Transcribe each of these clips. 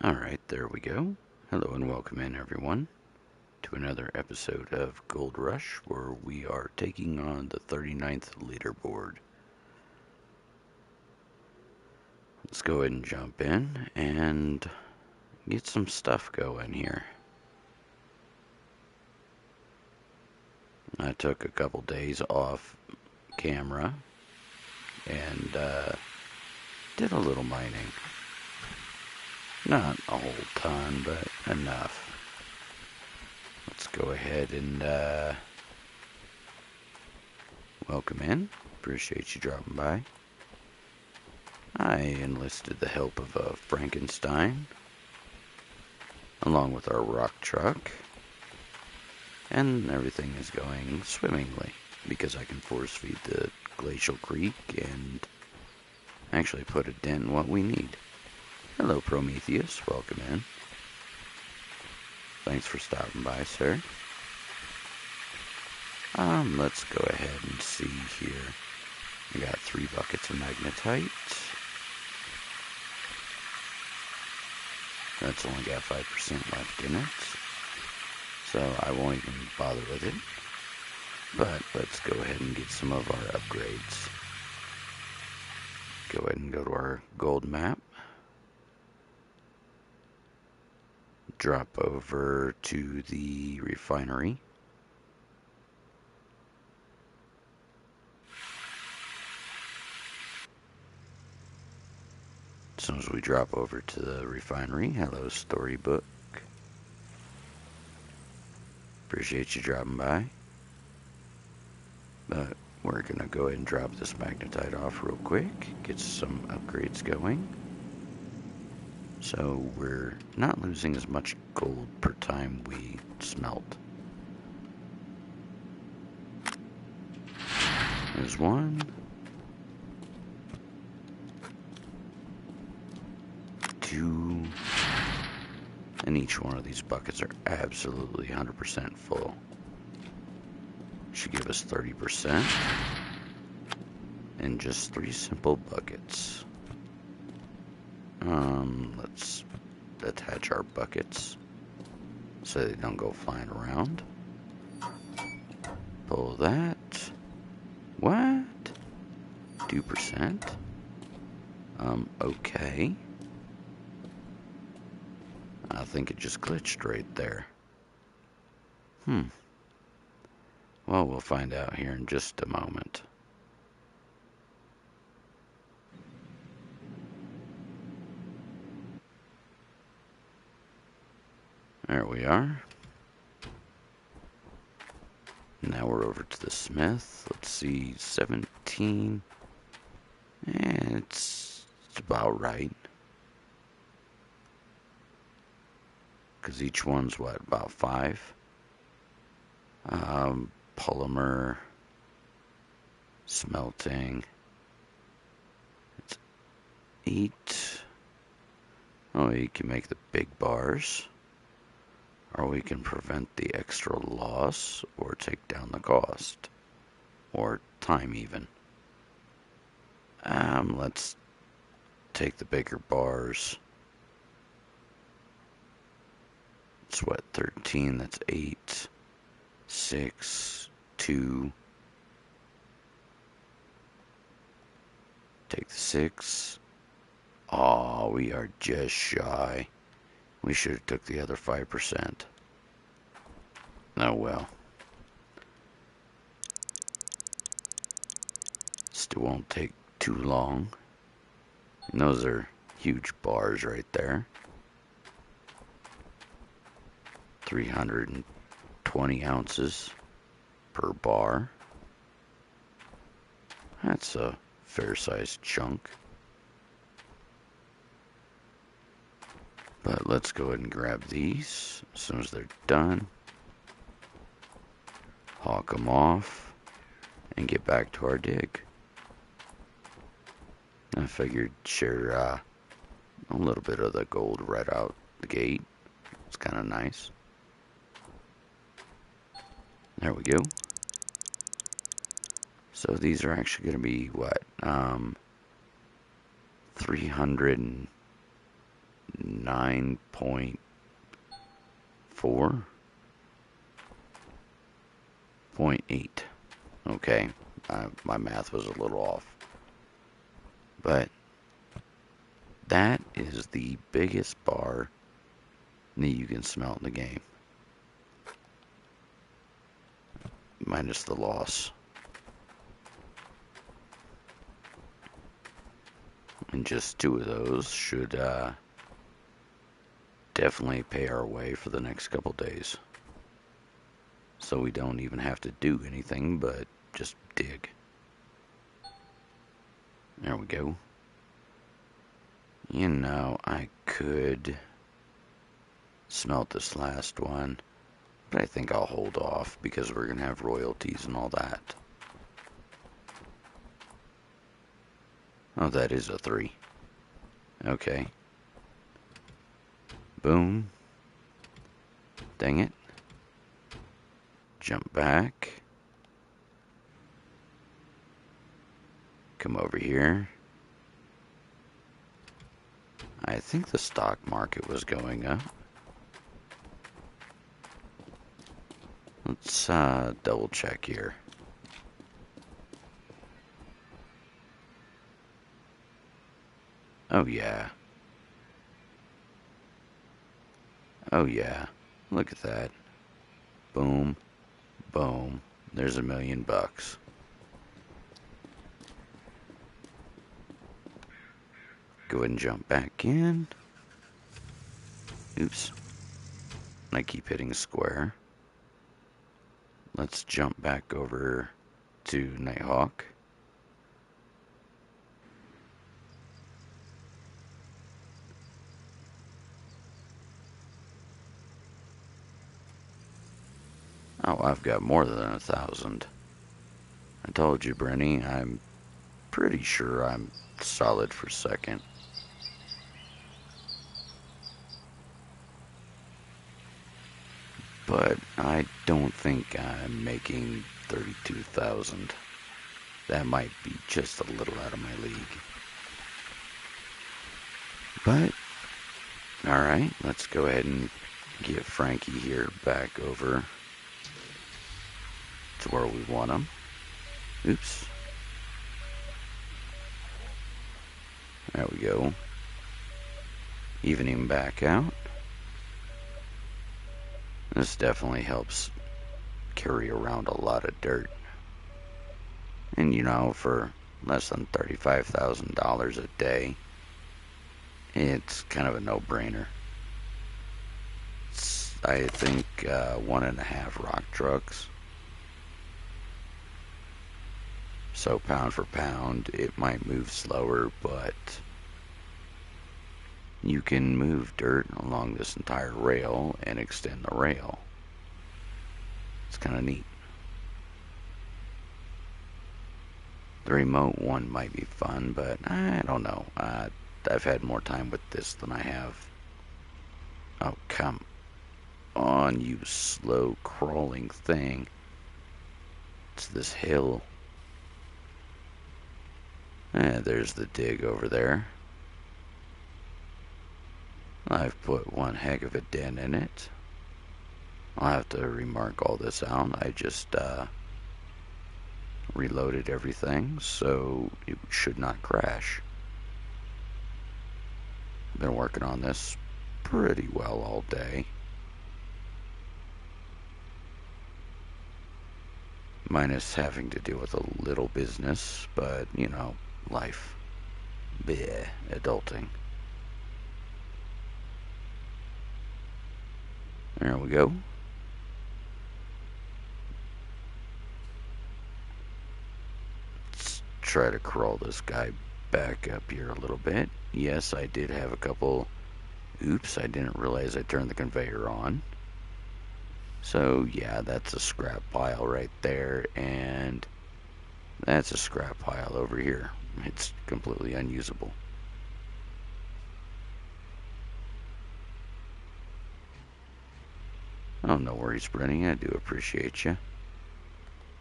Alright, there we go. Hello and welcome in, everyone, to another episode of Gold Rush, where we are taking on the 39th leaderboard. Let's go ahead and jump in and get some stuff going here. I took a couple days off camera and did a little mining. Not a whole ton, but enough. Let's go ahead and welcome in. Appreciate you dropping by. I enlisted the help of a Frankenstein, along with our rock truck, and everything is going swimmingly because I can force feed the glacial creek and actually put a dent in what we need. Hello, Prometheus. Welcome in. Thanks for stopping by, sir. Let's go ahead and see here. We got 3 buckets of magnetite. That's only got 5% left in it, so I won't even bother with it. But let's go ahead and get some of our upgrades. Go ahead and go to our gold map. Drop over to the refinery. As soon as we drop over to the refinery, hello storybook. Appreciate you dropping by. But we're gonna go ahead and drop this magnetite off real quick, get some upgrades going. So we're not losing as much gold per time we smelt. There's 1. 2. And each one of these buckets are absolutely 100% full. Should give us 30% in just 3 simple buckets. Let's attach our buckets so they don't go flying around. Pull that. What? 2%? Okay. I think it just glitched right there. Well, we'll find out here in just a moment. There we are. Now we're over to the smith. Let's see, 17. It's about right. Because each one's, what, about 5? Polymer, smelting. It's 8. Oh, you can make the big bars. Or we can prevent the extra loss, or take down the cost, or time even. Let's take the bigger bars. It's what, 13, that's 8, 6, 2. Take the 6. Aw, we are just shy. We should have took the other 5%. Oh well. Still won't take too long. And those are huge bars right there. 320 ounces per bar. That's a fair-sized chunk. But let's go ahead and grab these as soon as they're done. Hawk them off and get back to our dig. I figured share a little bit of the gold right out the gate. It's kind of nice. There we go. So these are actually going to be what? 300 9.4.8. Okay, my math was a little off. But that is the biggest bar that you can smelt in the game. Minus the loss. And just 2 of those should definitely pay our way for the next couple days. So we don't even have to do anything but just dig. There we go. You know, I could smelt this last one, but I think I'll hold off because we're going to have royalties and all that. Oh, that is a 3. Okay. Boom. Dang it. Jump back. Come over here. I think the stock market was going up. Let's double check here. Oh yeah. Oh yeah. Look at that. Boom. Boom. There's $1,000,000. Go ahead and jump back in. Oops. I keep hitting square. Let's jump back over to Nighthawk. Oh, I've got more than 1,000. I told you, Brenny, I'm pretty sure I'm solid for second. But I don't think I'm making 32,000. That might be just a little out of my league. But, alright, let's go ahead and get Frankie here back over to where we want him. Oops. There we go. Even him back out. This definitely helps carry around a lot of dirt. And you know, for less than $35,000 a day, it's kind of a no-brainer. I think 1.5 rock trucks. So pound for pound, it might move slower, but you can move dirt along this entire rail and extend the rail. It's kind of neat. The remote one might be fun, but I don't know. I've had more time with this than I have. Oh, come on, you slow crawling thing. It's this hill. There's the dig over there. I've put one heck of a dent in it. I'll have to remark all this out. I just reloaded everything, so it should not crash. Been working on this pretty well all day. Minus having to deal with a little business, but, you know, life. Bleh, adulting. There we go. Let's try to crawl this guy back up here a little bit. Yes, I did have a couple. Oops, I didn't realize I turned the conveyor on. So yeah, that's a scrap pile right there, and that's a scrap pile over here. It's completely unusable. Oh, no worries, Brenny. I do appreciate you.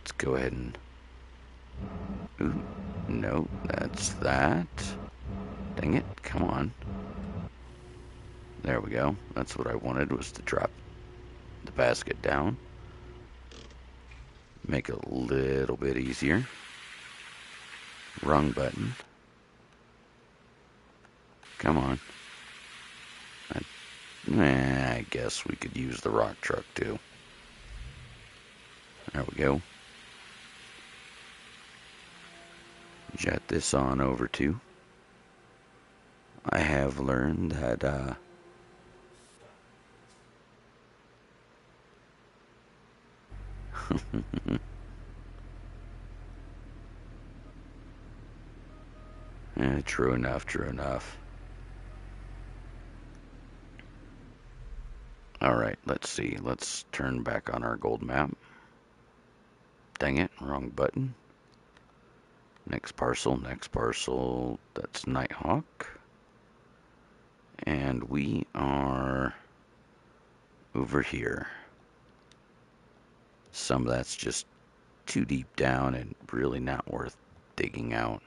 Let's go ahead and... Ooh, no, that's that. Dang it, come on. There we go. That's what I wanted, was to drop the basket down. Make it a little bit easier. Wrong button. Come on. I guess we could use the rock truck too. There we go. Jet this on over too. I have learned that true enough, true enough. Alright, let's see. Let's turn back on our gold map. Dang it, wrong button. Next parcel, that's Nighthawk. And we are over here. Some of that's just too deep down and really not worth digging out.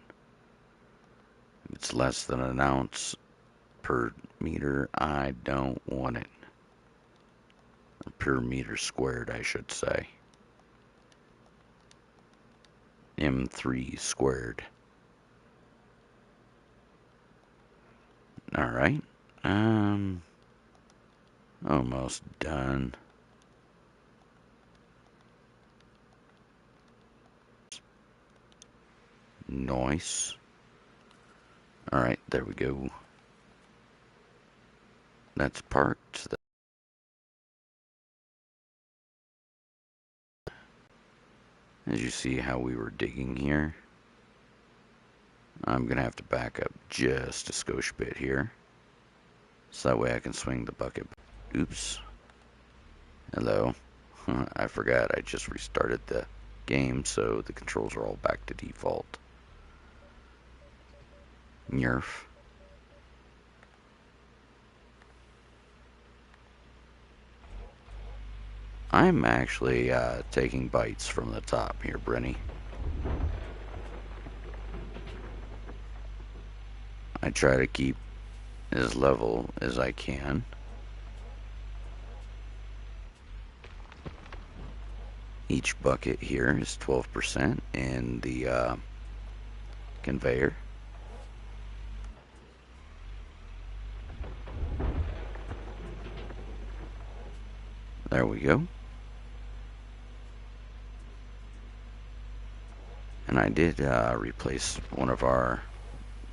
If it's less than an ounce per meter, I don't want it. Or per meter squared, I should say. M3 squared. Alright. Almost done. Nice. Alright, there we go. That's parked. As you see how we were digging here, I'm gonna have to back up just a skosh bit here, so that way I can swing the bucket. Oops. Hello. I forgot I just restarted the game, so the controls are all back to default. Nerf. I'm actually taking bites from the top here, Brenny. I try to keep as level as I can. Each bucket here is 12% in the conveyor. There we go. And I did replace one of our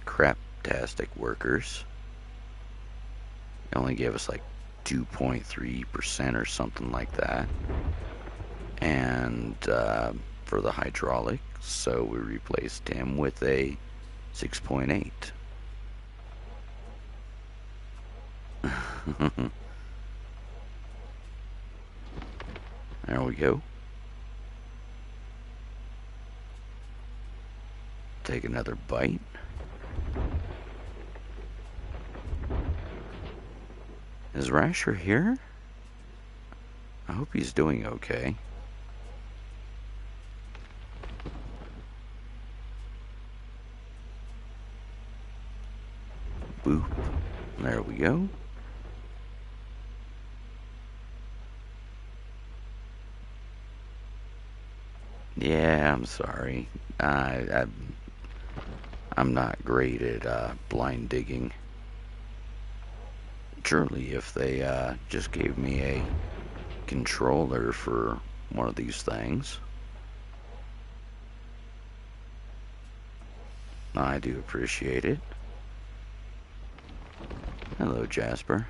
craptastic workers. It only gave us like 2.3% or something like that. And for the hydraulic, so we replaced him with a 6.8. There we go. Take another bite. Is Rasher here? I hope he's doing okay. Boop. There we go. Yeah, I'm sorry. I'm not great at blind digging. Surely if they just gave me a controller for one of these things. I do appreciate it. Hello, Jasper.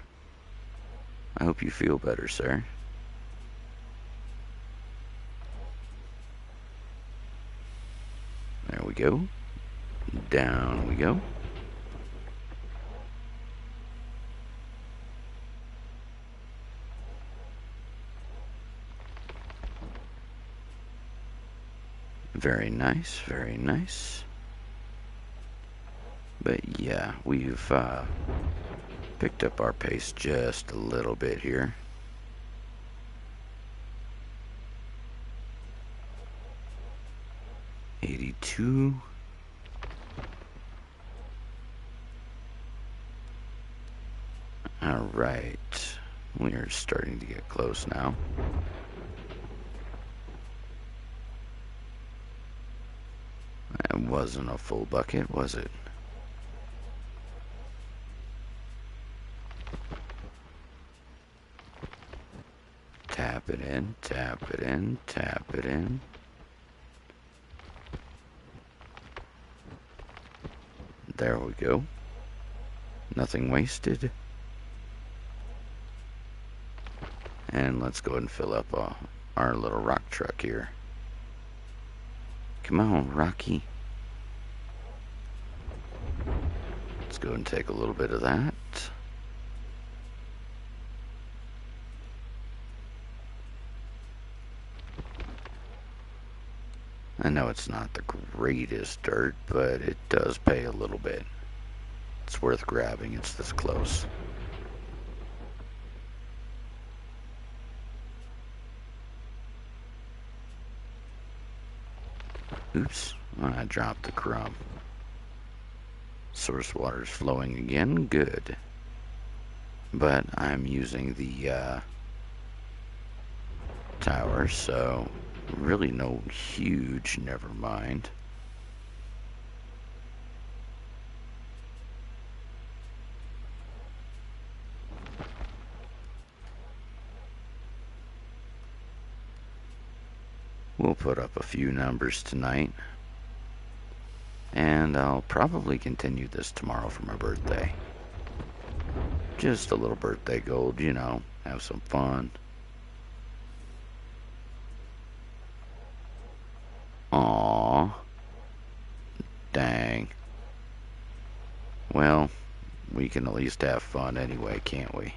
I hope you feel better, sir. There we go. Down we go. Very nice, very nice. But yeah, we've picked up our pace just a little bit here. $82. All Right. We are starting to get close now. It wasn't a full bucket, was it? Tap it in, tap it in, tap it in. There we go. Nothing wasted. And let's go ahead and fill up our little rock truck here. Come on, Rocky. Let's go and take a little bit of that. I know it's not the greatest dirt, but it does pay a little bit. It's worth grabbing. It's this close. Oops, I dropped the crumb. Source water's flowing again. Good. But I'm using the tower, so really no huge never mind. We'll put up a few numbers tonight, and I'll probably continue this tomorrow for my birthday. Just a little birthday gold, you know, have some fun. Aww. Dang. Well, we can at least have fun anyway, can't we?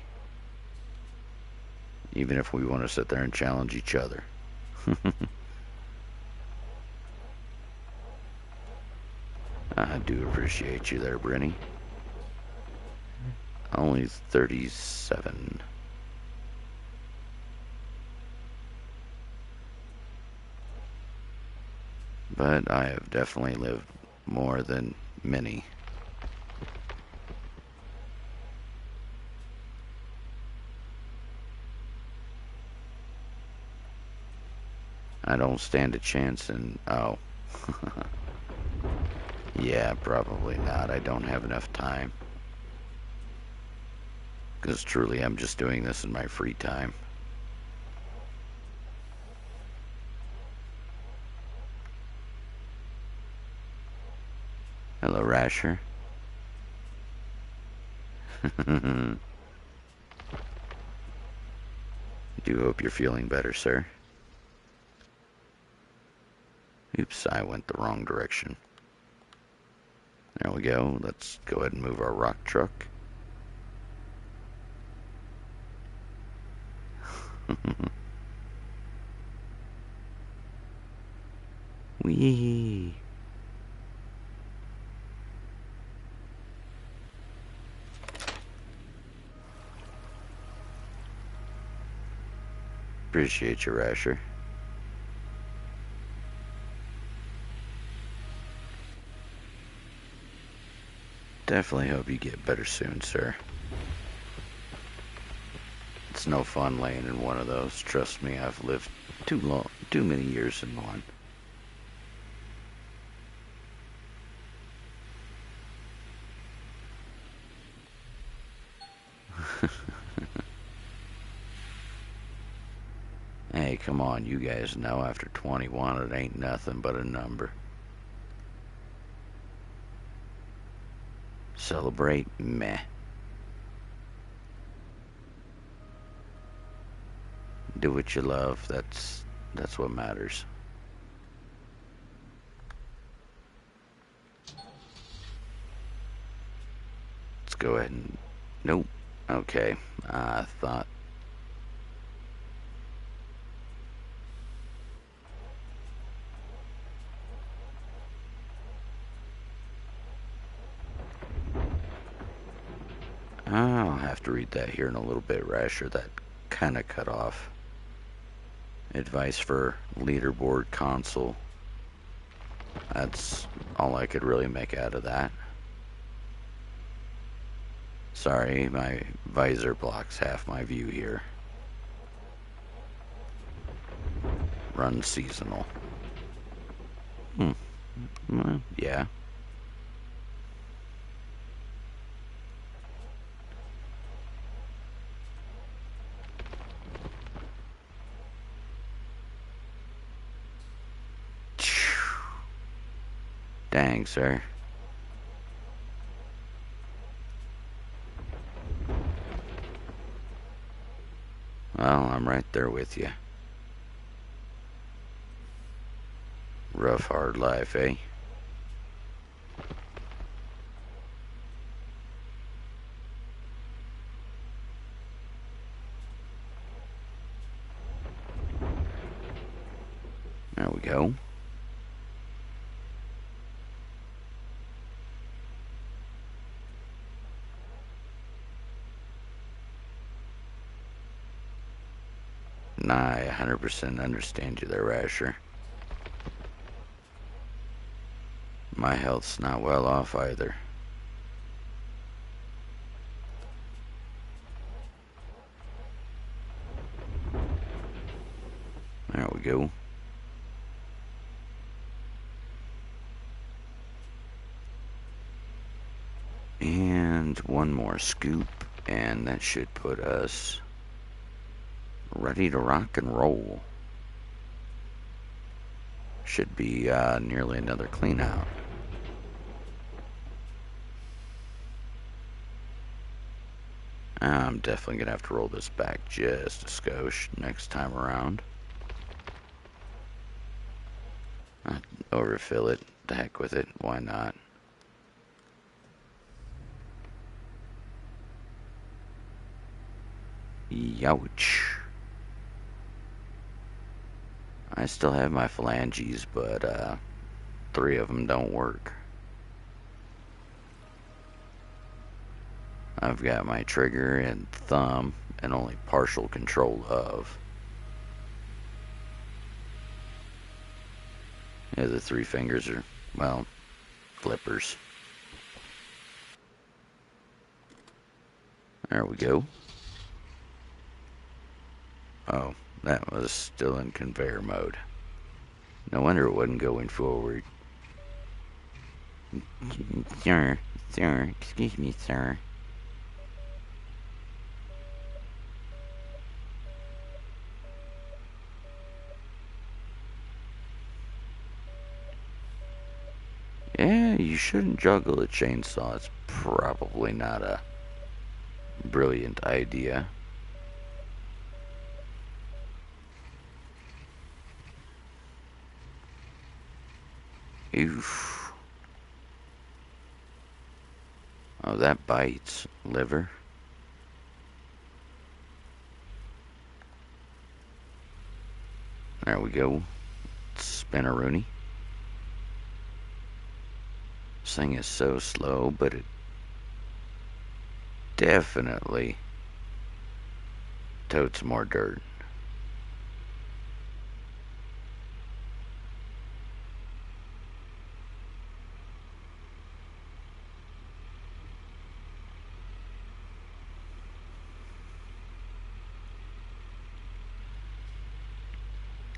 Even if we want to sit there and challenge each other. I do appreciate you there, Brenny. Only 37. But I have definitely lived more than many. I don't stand a chance in... Oh. Yeah, probably not. I don't have enough time. Because truly, I'm just doing this in my free time. Hello, Rasher. Do hope you're feeling better, sir. Oops, I went the wrong direction. There we go. Let's go ahead and move our rock truck. Wee. Appreciate you, Rasher. Definitely hope you get better soon, sir. It's no fun laying in one of those. Trust me, I've lived too many years in one. Hey, come on, you guys know after 21 it ain't nothing but a number. Celebrate? Meh. Do what you love, that's what matters. Let's go ahead and... Nope. Okay, I thought... I'll have to read that here in a little bit, Rasher. That kind of cut off. Advice for leaderboard console. That's all I could really make out of that. Sorry, my visor blocks half my view here. Run seasonal. Well, yeah. Dang, sir. Well, I'm right there with you. Rough, hard life, eh? There we go. I 100% understand you there, Rasher. My health's not well off either. There we go. And one more scoop, and that should put us ready to rock and roll. Should be nearly another clean out. I'm definitely going to have to roll this back just a skosh next time around. Overfill it. The heck with it. Why not? Youch. I still have my phalanges, but 3 of them don't work. I've got my trigger and thumb and only partial control of. Yeah, the 3 fingers are, well, flippers. There we go. Oh, that was still in conveyor mode. No wonder it wasn't going forward. Sir, excuse me, sir. Yeah, you shouldn't juggle a chainsaw. It's probably not a brilliant idea. Oof. Oh, that bites. Liver. There we go. Spinaroonie. This thing is so slow, but it definitely totes more dirt.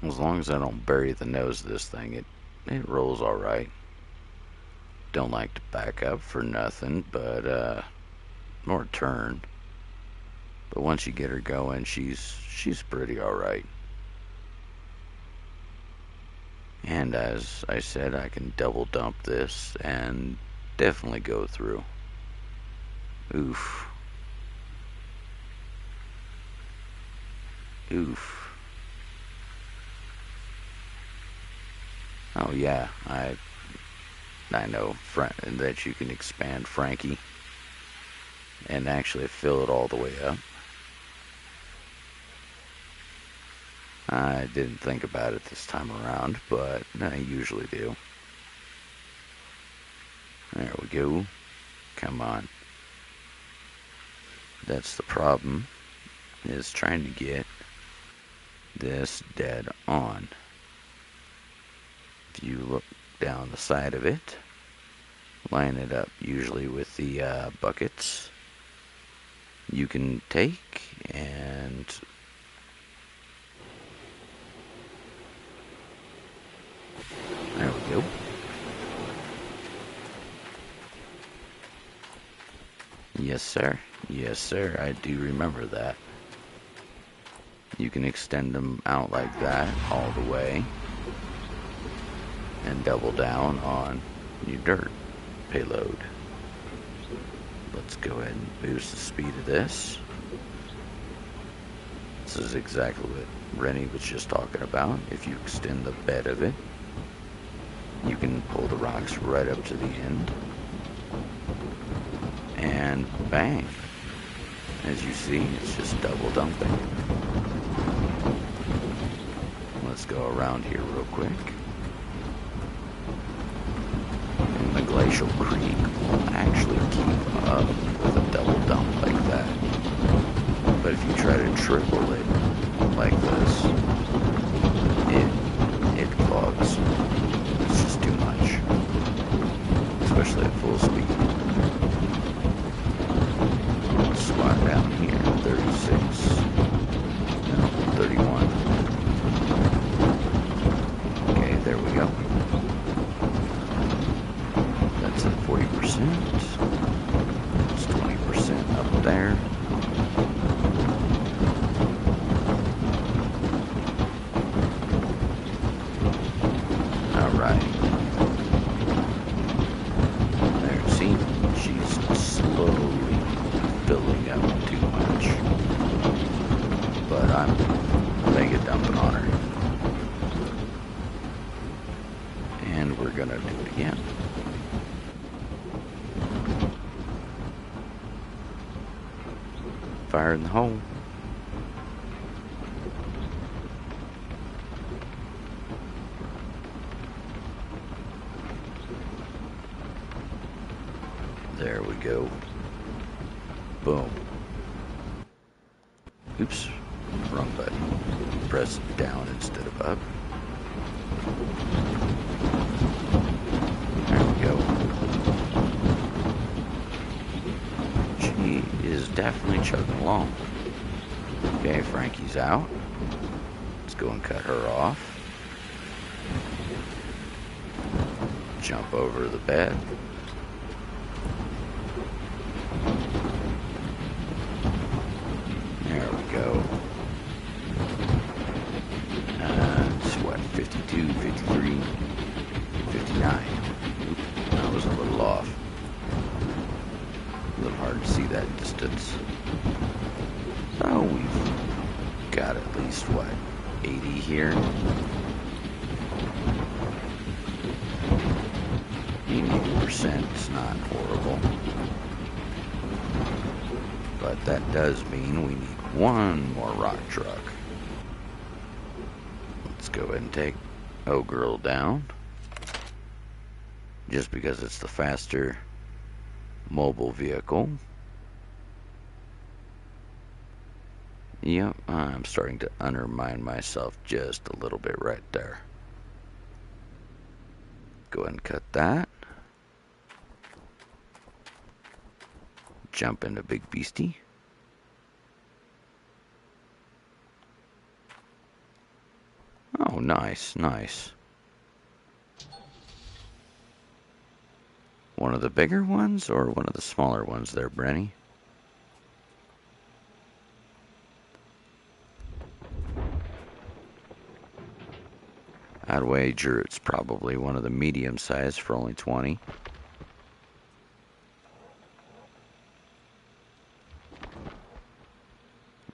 As long as I don't bury the nose of this thing, it rolls alright. Don't like to back up for nothing, but more turn. But once you get her going, she's pretty alright. And as I said, I can double dump this and definitely go through. Oof. Oof. Oh yeah, I know that you can expand Frankie and actually fill it all the way up. I didn't think about it this time around, but I usually do. There we go. Come on. That's the problem, is trying to get this dead on. If you look down the side of it, line it up usually with the buckets, you can take and there we go. Yes, sir. Yes, sir. I do remember that. You can extend them out like that all the way and double down on your dirt payload. Let's go ahead and boost the speed of this. This is exactly what Rennie was just talking about. If you extend the bed of it, you can pull the rocks right up to the end. And bang. As you see, it's just double dumping. Let's go around here real quick. And the glacial creek will actually keep up with a double dump like that. But if you try to triple it like this, it clogs. It's just too much. Especially at full speed. Squat down here, 36. No, 31. Okay, there we go. That's at 40%. It's 20% up there. Alright. There, see? She's slowly filling up too much. But I'm mega dumping on her. And we're gonna do it again. Fire in the hole. There we go. Boom. Oops. Wrong button. Press down instead of up. There we go. She is definitely chugging along. Okay, Frankie's out. Let's go and cut her off. Jump over the bed. There we go. It's what, 52, 53, 59. Oop, that was a little off. A little hard to see that distance. So we've got at least, what, 80 here? 80% is not horrible. But that does mean we need one more rock truck. Let's go ahead and take O-Girl down. Just because it's the faster mobile vehicle. Yep, I'm starting to undermine myself just a little bit right there. Go ahead and cut that. Jump into Big Beastie. Oh, nice, nice. One of the bigger ones or one of the smaller ones there, Brenny? I'd wager it's probably one of the medium size for only 20.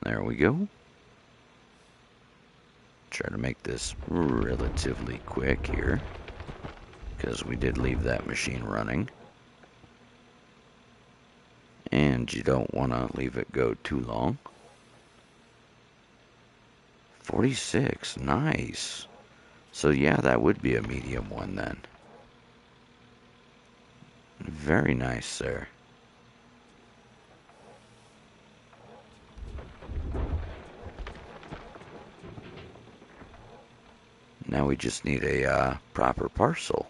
There we go. Try to make this relatively quick here, because we did leave that machine running. And you don't want to leave it go too long. 46, nice. So yeah, that would be a medium one then. Very nice there. Now we just need a proper parcel.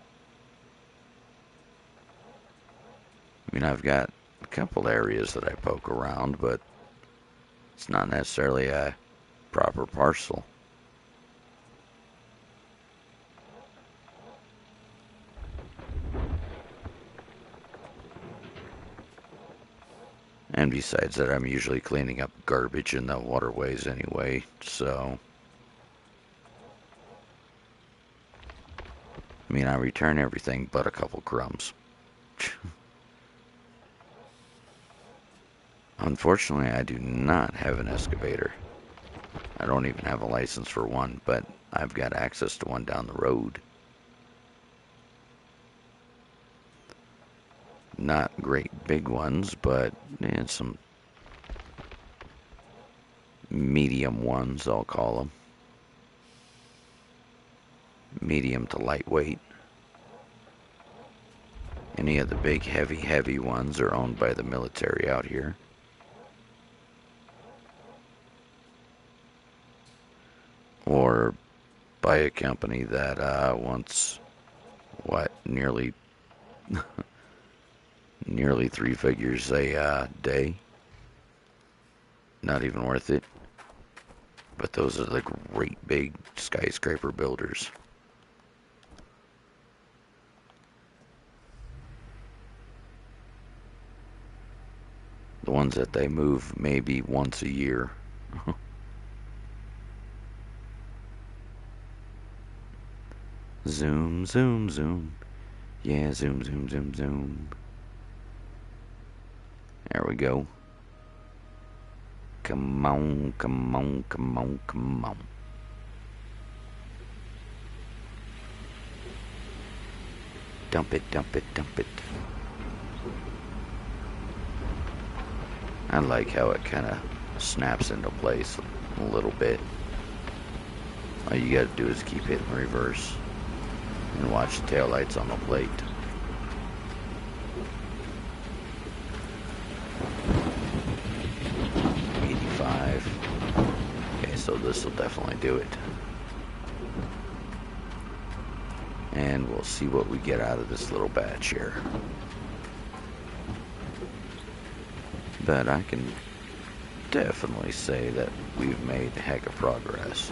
I mean, I've got a couple areas that I poke around, but It's not necessarily a proper parcel. And besides that, I'm usually cleaning up garbage in the waterways anyway, so... I mean, I return everything but a couple crumbs. Unfortunately, I do not have an excavator. I don't even have a license for one, but I've got access to one down the road. Not great big ones, but some medium ones, I'll call them. Medium to lightweight. Any of the big, heavy ones are owned by the military out here. Or by a company that wants, nearly 3 figures a day. Not even worth it. But those are the great big skyscraper builders. The ones that they move maybe once a year. Zoom, zoom, zoom. Yeah, zoom, zoom, zoom, zoom. There we go. Come on, come on, come on, come on. Dump it, dump it, dump it. I like how it kind of snaps into place a little bit. All you gotta do is keep hitting reverse and watch the taillights on the plate. Okay, so this will definitely do it. And we'll see what we get out of this little batch here. But I can definitely say that we've made a heck of progress.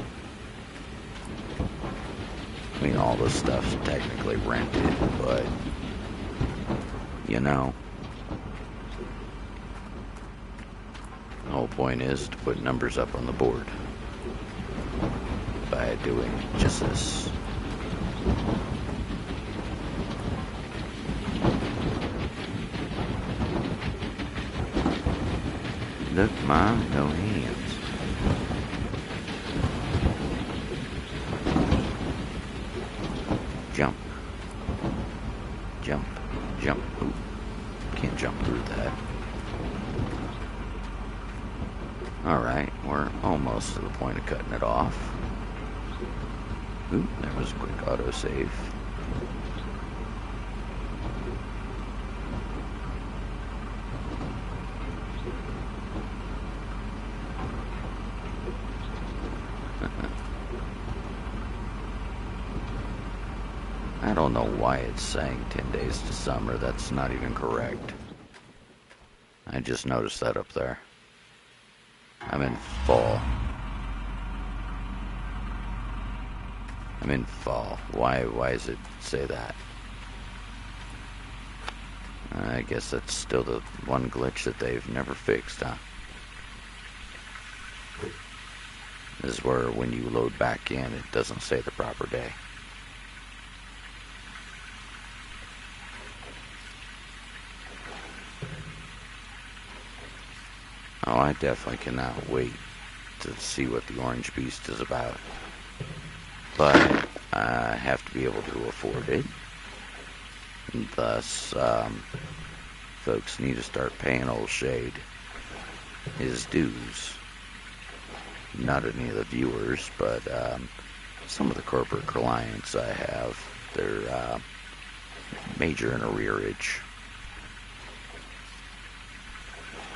I mean, all this stuff's technically rented, but, you know, the whole point is to put numbers up on the board by doing just this. Look, Mom, no hands. Jump. Jump. Jump. Ooh, can't jump through that. Alright, we're almost to the point of cutting it off. Ooh, there was a quick autosave. I don't know why it's saying 10 days to summer. That's not even correct. I just noticed that up there. I'm in fall. I'm in fall. Why does it say that? I guess that's still the one glitch that they've never fixed, huh? This is where when you load back in, it doesn't say the proper day. Oh, I definitely cannot wait to see what the Orange Beast is about. But I have to be able to afford it. And thus, folks need to start paying Old Shade his dues. Not any of the viewers, but some of the corporate clients I have, they're major in arrearage.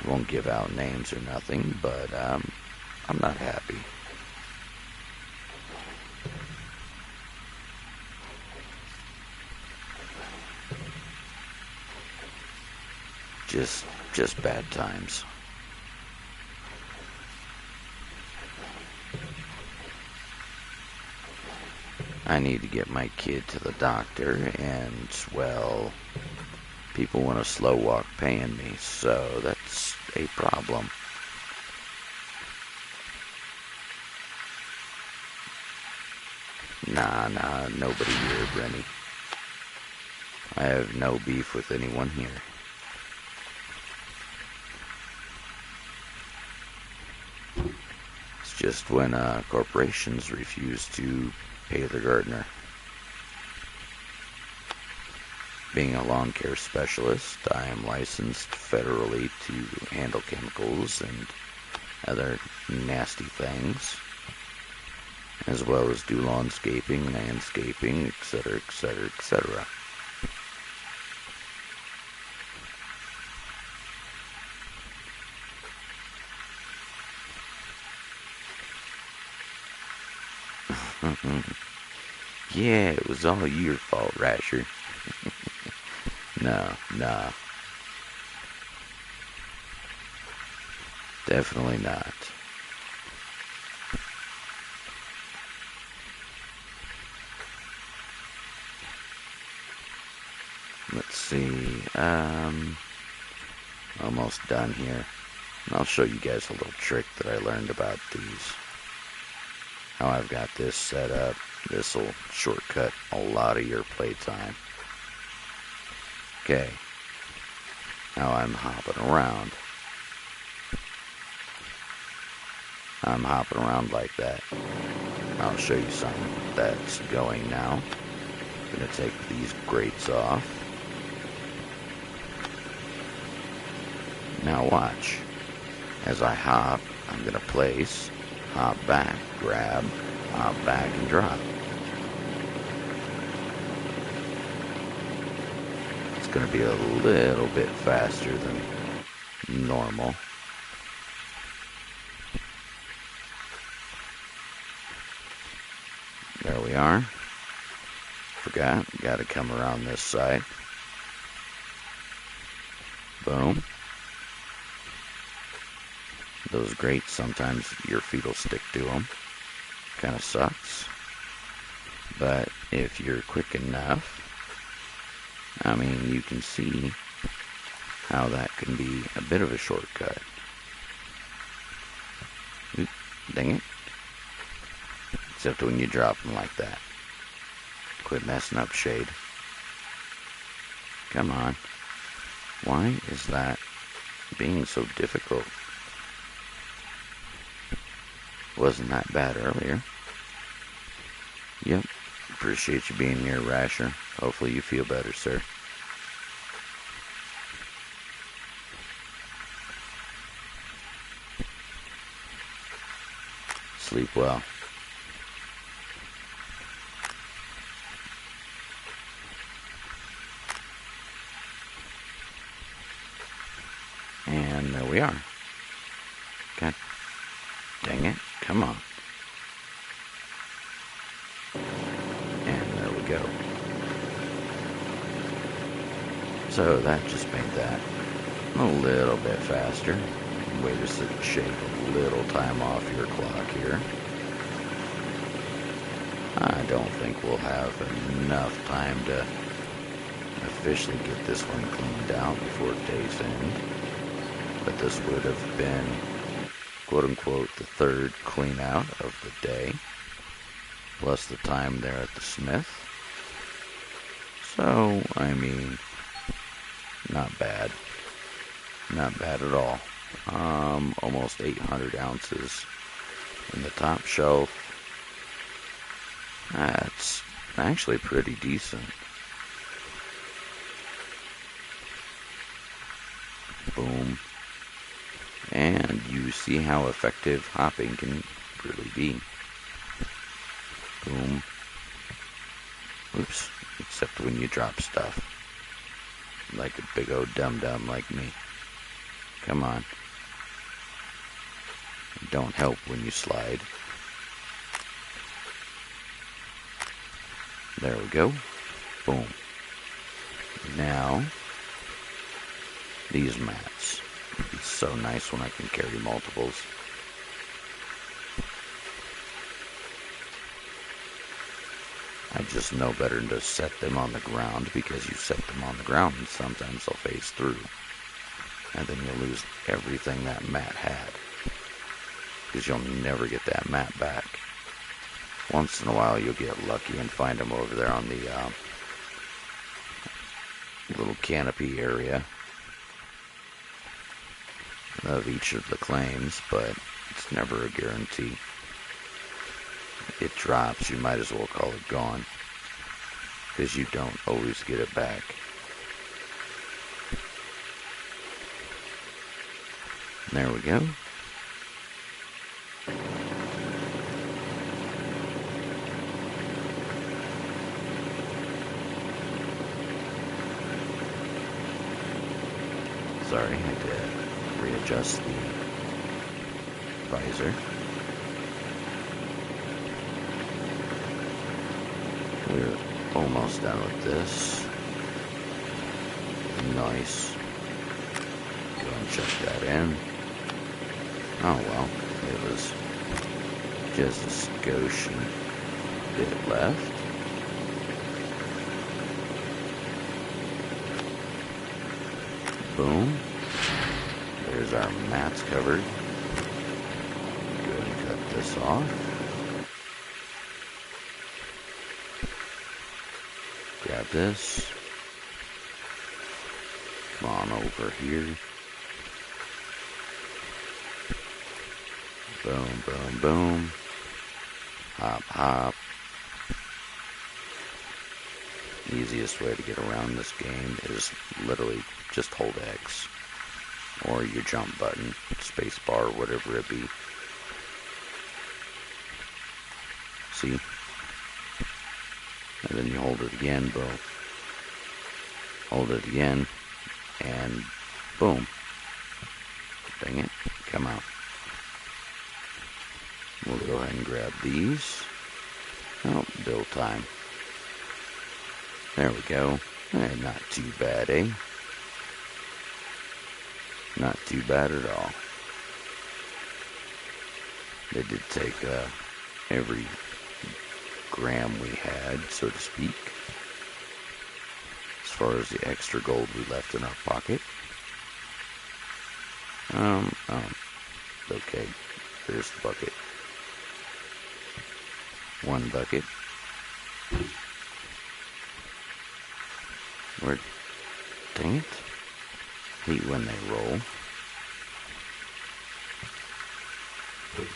Won't give out names or nothing, but I'm not happy. Just bad times. I need to get my kid to the doctor, and, well, people want to slow walk paying me, so that's a problem. Nah, nobody here, Brenny. I have no beef with anyone here. It's just when corporations refuse to pay their gardener. Being a lawn care specialist, I am licensed federally to handle chemicals and other nasty things, as well as do lawnscaping, landscaping, etc., etc., etc. Yeah, it was all your fault, Rasher. No, nah. Definitely not. Let's see, almost done here. I'll show you guys a little trick that I learned about these. How I've got this set up. This will shortcut a lot of your playtime. Okay. Now I'm hopping around. I'm hopping around like that. I'll show you something that's going now. I'm going to take these grates off. Now watch. As I hop, I'm going to place, hop back, grab, hop back, and drop. It's going to be a little bit faster than normal. There we are. Forgot, got to come around this side. Boom. Those grates, sometimes your feet will stick to them. Kind of sucks. But if you're quick enough, I mean, you can see how that can be a bit of a shortcut. Oop, dang it. Except when you drop them like that. Quit messing up, Shade. Come on. Why is that being so difficult? Wasn't that bad earlier. Yep. Appreciate you being here, Rasher. Hopefully you feel better, sir. Sleep well. And there we are. God dang it. Come on. And there we go. So that just made that a little bit faster. Way to shave a little time off your clock here. I don't think we'll have enough time to officially get this one cleaned out before day's end. But this would have been, quote-unquote, the third clean out of the day, plus the time there at the smith. So, I mean, not bad. Not bad at all. Almost 800 ounces in the top shelf. That's actually pretty decent. Boom. And you see how effective hopping can really be. Boom. Oops. Except when you drop stuff. Like a big old dum-dum like me. Come on. Don't help when you slide. There we go. Boom. Now, these mats. It's so nice when I can carry multiples. I just know better to set them on the ground, because you set them on the ground and sometimes they'll phase through. And then you'll lose everything that mat had, because you'll never get that mat back. Once in a while you'll get lucky and find them over there on the little canopy area of each of the claims, but it's never a guarantee. It drops, you might as well call it gone, because you don't always get it back. There we go. Sorry, I had to readjust the visor. We're almost done with this. Nice. Go and check that in. Oh well, it was just a skosh bit left. Boom. There's our mats covered. Go ahead and cut this off. Grab this. Come on over here. Boom, boom, boom. Hop, hop. The easiest way to get around this game is literally just hold X. Or your jump button, space bar, whatever it be. See? And then you hold it again, boom. Hold it again, and boom. Dang it, come out. We'll go ahead and grab these. Oh, build time. There we go. Not too bad, eh? Not too bad at all. They did take every gram we had, so to speak, as far as the extra gold we left in our pocket. Okay, there's the bucket. One bucket. Where, dang it. Hate when they roll.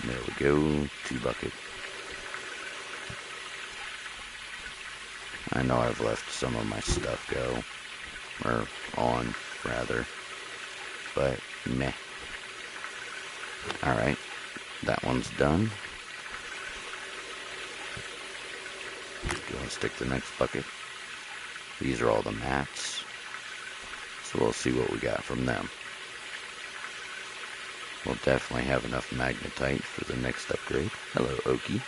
There we go, 2 bucket. I know I've left some of my stuff go, or on, rather, but meh. Alright, that one's done. Go and stick the next bucket. These are all the mats, so we'll see what we got from them. We'll definitely have enough magnetite for the next upgrade. Hello, Okie.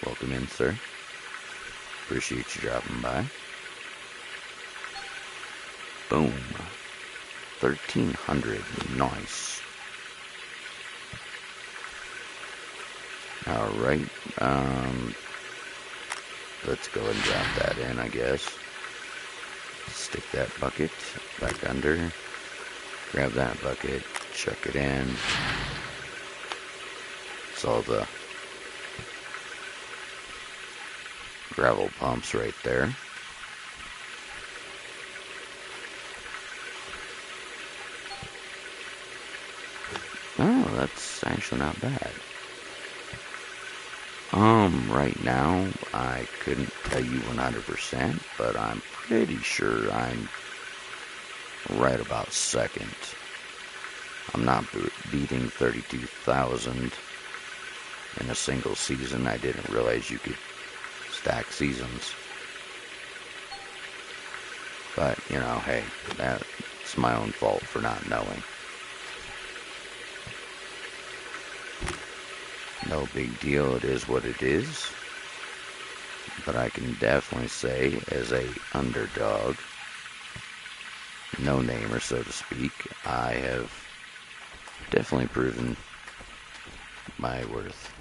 Welcome in, sir. Appreciate you dropping by. Boom. 1,300. Nice. Alright. Let's go and drop that in, I guess. Stick that bucket back under. Grab that bucket. Chuck it in. It's all the gravel pumps right there. Oh, that's actually not bad. Right now, I couldn't tell you 100%, but I'm pretty sure I'm right about second. I'm not beating 32,000 in a single season. I didn't realize you could stack seasons. But, you know, hey, that's my own fault for not knowing. No big deal, it is what it is. But I can definitely say, as a underdog, no-namer, so to speak, I have definitely proven my worth.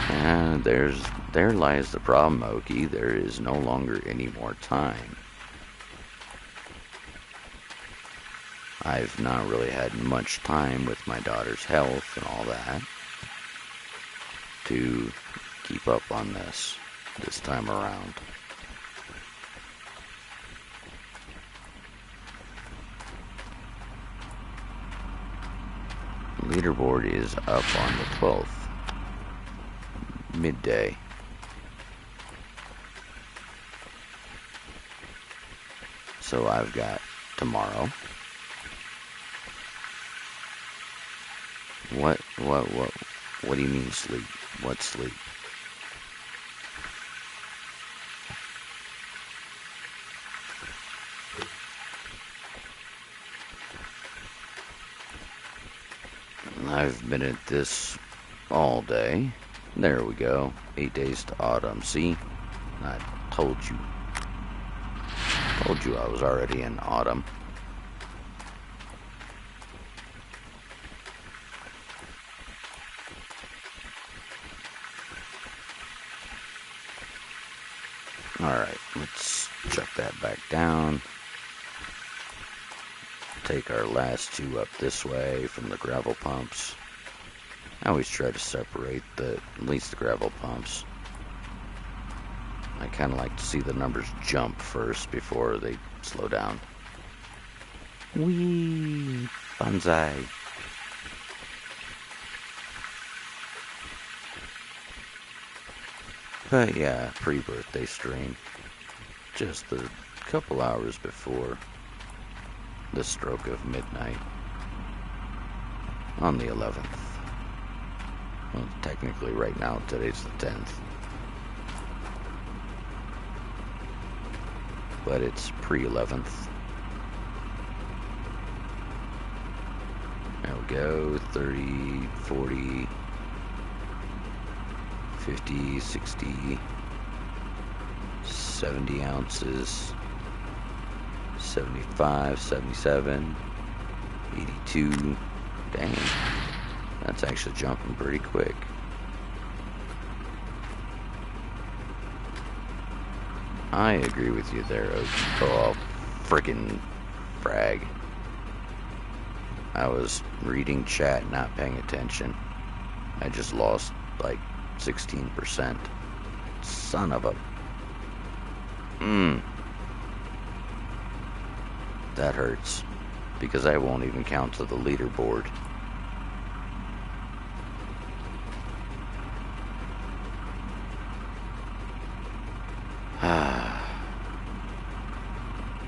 And there lies the problem, Okie. There is no longer any more time. I've not really had much time with my daughter's health and all that to keep up on this time around. Leaderboard is up on the 12th, midday. So I've got tomorrow. What do you mean sleep? What sleep? I've been at this all day. There we go. 8 days to autumn. See? I told you. Told you I was already in autumn. Alright, let's chuck that back down. Take our last two up this way from the gravel pumps. I always try to separate at least the gravel pumps. I kind of like to see the numbers jump first before they slow down. Whee! Banzai! But yeah, pre-birthday stream. Just a couple hours before the stroke of midnight on the 11th. Well, technically right now, today's the 10th. But it's pre-11th. There we go, 30, 40, 50, 60, 70 ounces, 75, 77, 82. Dang, that's actually jumping pretty quick. I agree with you there, oh, friggin' frag. I was reading chat, not paying attention. I just lost like 16%. Son of a... That hurts. Because I won't even count to the leaderboard.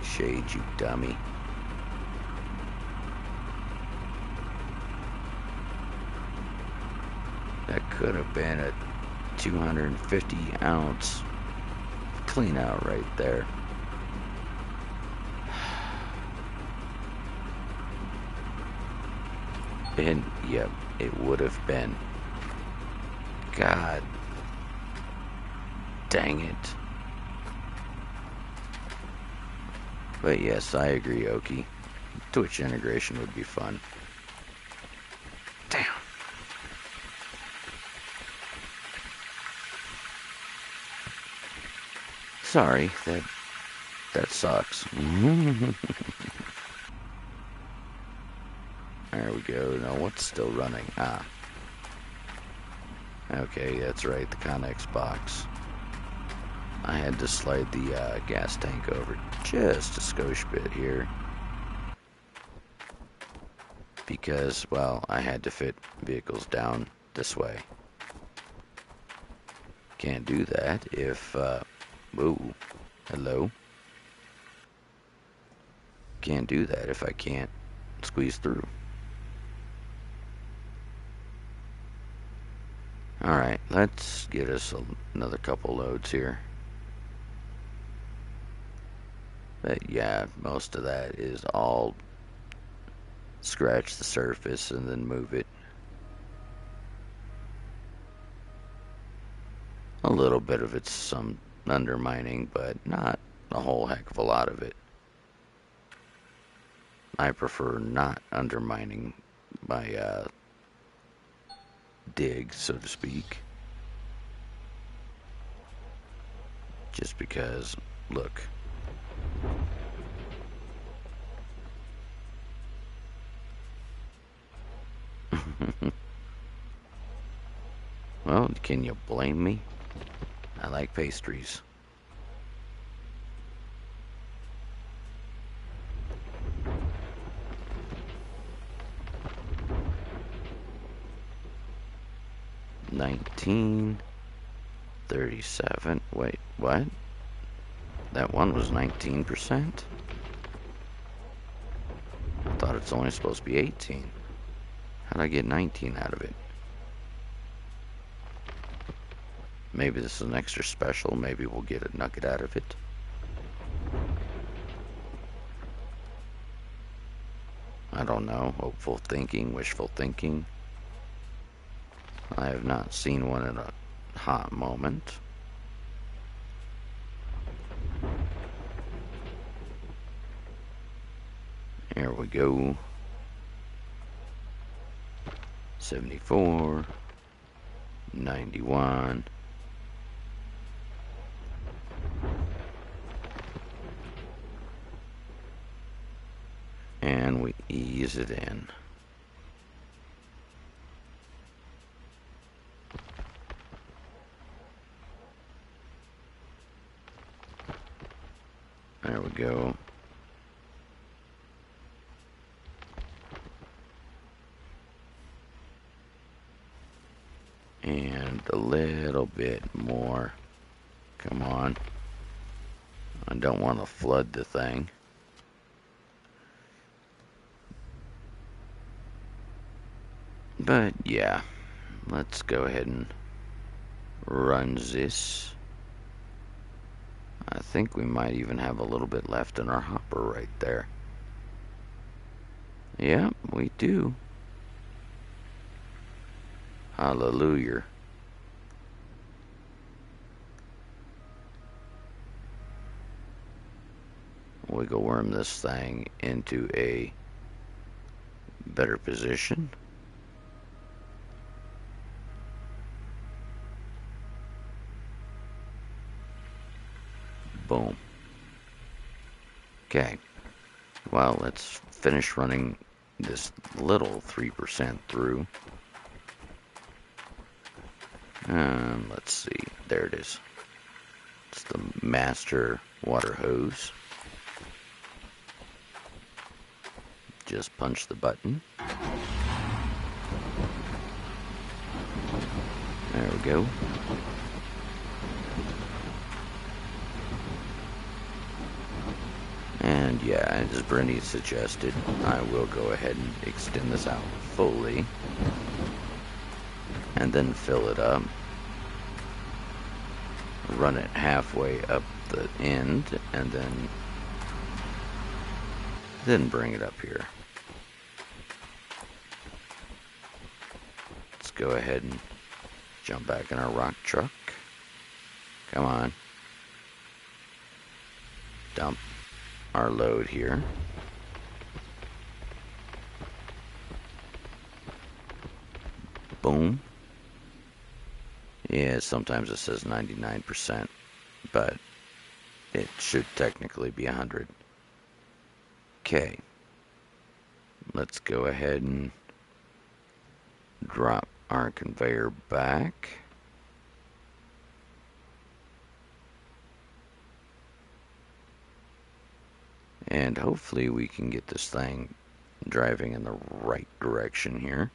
Shade, you dummy. That could have been a 250 ounce clean out right there. And yep, it would have been. God dang it. But yes, I agree, Okie. Twitch integration would be fun. Damn. Sorry, that sucks. There we go. Now what's still running? Okay, that's right, the Connex box. I had to slide the gas tank over just a skosh bit here. Because, well, I had to fit vehicles down this way. Can't do that if, whoa, hello? Can't do that if I can't squeeze through. Alright, let's get us another couple loads here. But yeah, most of that is all scratch the surface and then move it. A little bit of it's some undermining, but not a whole heck of a lot of it. I prefer not undermining my dig, so to speak. Just because, look. Well, can you blame me? I like pastries. $19, $37. Wait, what? That one was 19%? I thought it's only supposed to be 18. How'd I get 19 out of it? Maybe this is an extra special. Maybe we'll get a nugget out of it. I don't know. Hopeful thinking, wishful thinking. I have not seen one in a hot moment. Here we go. 74, 91. And we ease it in. There we go. And a little bit more. Come on. I don't want to flood the thing. But yeah, let's go ahead and run this. I think we might even have a little bit left in our hopper right there. Yeah, we do. Hallelujah. Wiggle worm this thing into a better position. Boom. Okay. Well, let's finish running this little 3% through. Let's see. There it is. It's the master water hose. Just punch the button. There we go. And yeah, as Brittany suggested, I will go ahead and extend this out fully. And then fill it up. Run it halfway up the end, and then bring it up here. Let's go ahead and jump back in our rock truck. Come on. Dump our load here. Boom. Yeah, sometimes it says 99%, but it should technically be 100. Okay. Let's go ahead and drop our conveyor back. And hopefully we can get this thing driving in the right direction here.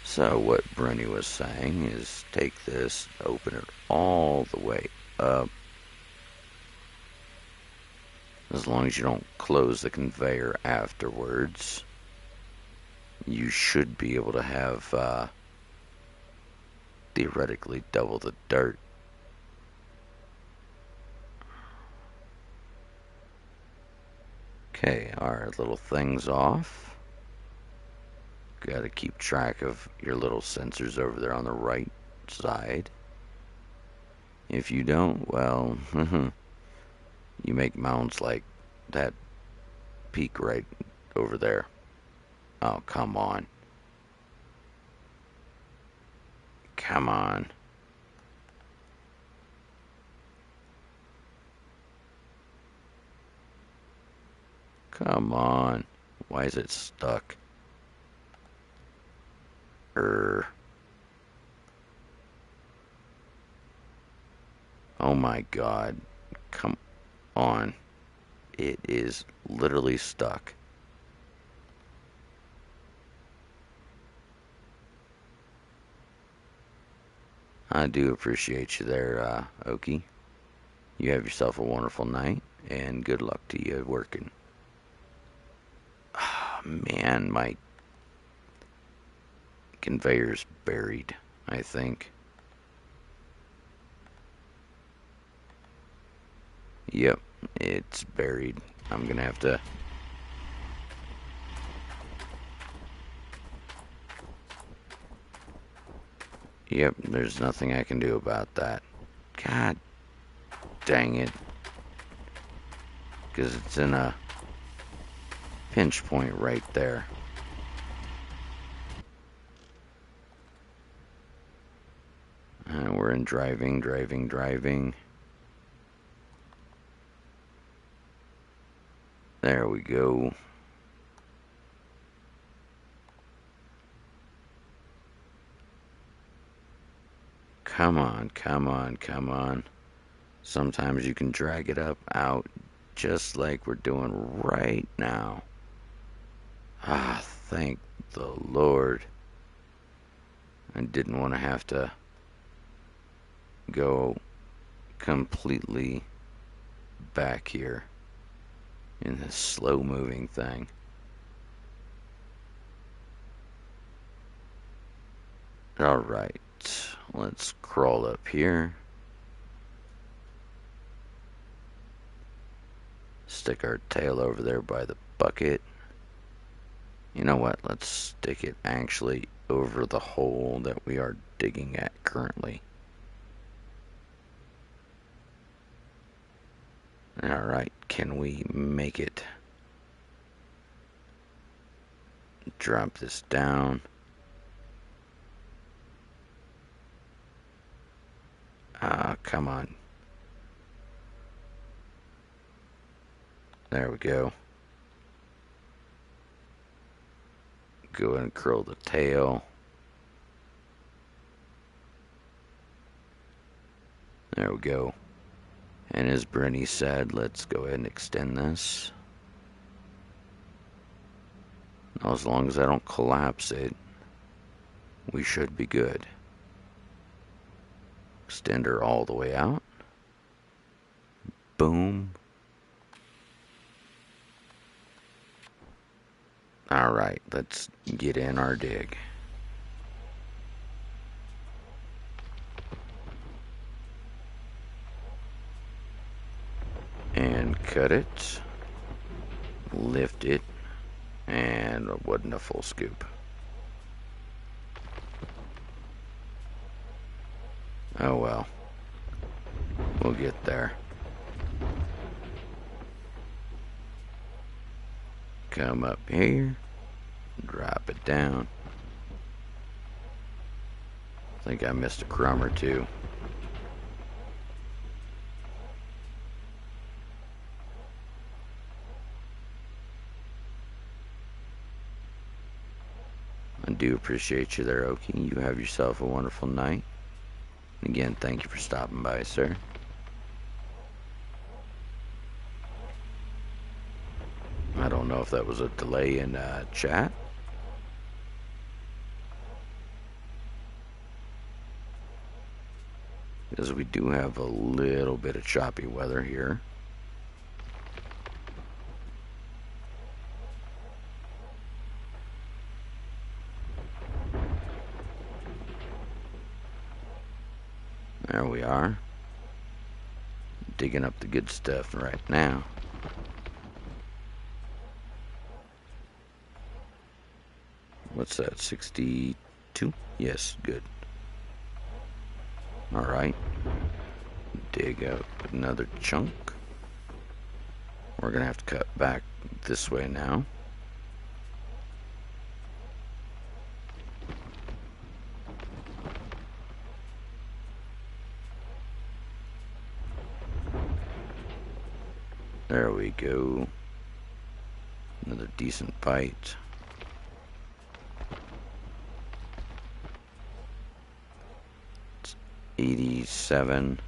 So what Bruni was saying is take this, open it all the way up. As long as you don't close the conveyor afterwards, you should be able to have theoretically double the dirt. Okay, our little thing's off. Got to keep track of your little sensors over there on the right side. If you don't, well, you make mounds like that peak right over there. Oh, come on. Come on. Come on. Why is it stuck? Oh my god. Come on. It is literally stuck. I do appreciate you there, Okie. You have yourself a wonderful night, and good luck to you working. Oh, man, my conveyor's buried, I think. Yep, it's buried. I'm gonna have to... Yep, there's nothing I can do about that. God dang it. Because it's in a pinch point right there. And we're in driving. There we go. Come on. Sometimes you can drag it up out just like we're doing right now. Ah, thank the Lord. I didn't want to have to go completely back here in this slow moving thing. Alright, let's crawl up here. Stick our tail over there by the bucket. You know what? Let's stick it actually over the hole that we are digging at currently. Alright, can we make it? Drop this down. Come on. There we go. Go ahead and curl the tail. There we go. And as Brittany said, let's go ahead and extend this. Now, as long as I don't collapse it, we should be good. Extend her all the way out. Boom. Alright, let's get in our dig. And cut it. Lift it. And it wasn't a full scoop. Oh well. We'll get there. Come up here. Drop it down. I think I missed a crumb or two. I do appreciate you there, Okie. You have yourself a wonderful night. And again, thank you for stopping by, sir. I don't know if that was a delay in chat. Because we do have a little bit of choppy weather here. There we are. Digging up the good stuff right now. What's that, 62? Yes, good. Alright. Dig out another chunk. We're gonna have to cut back this way now. There we go. Another decent bite. It's 87.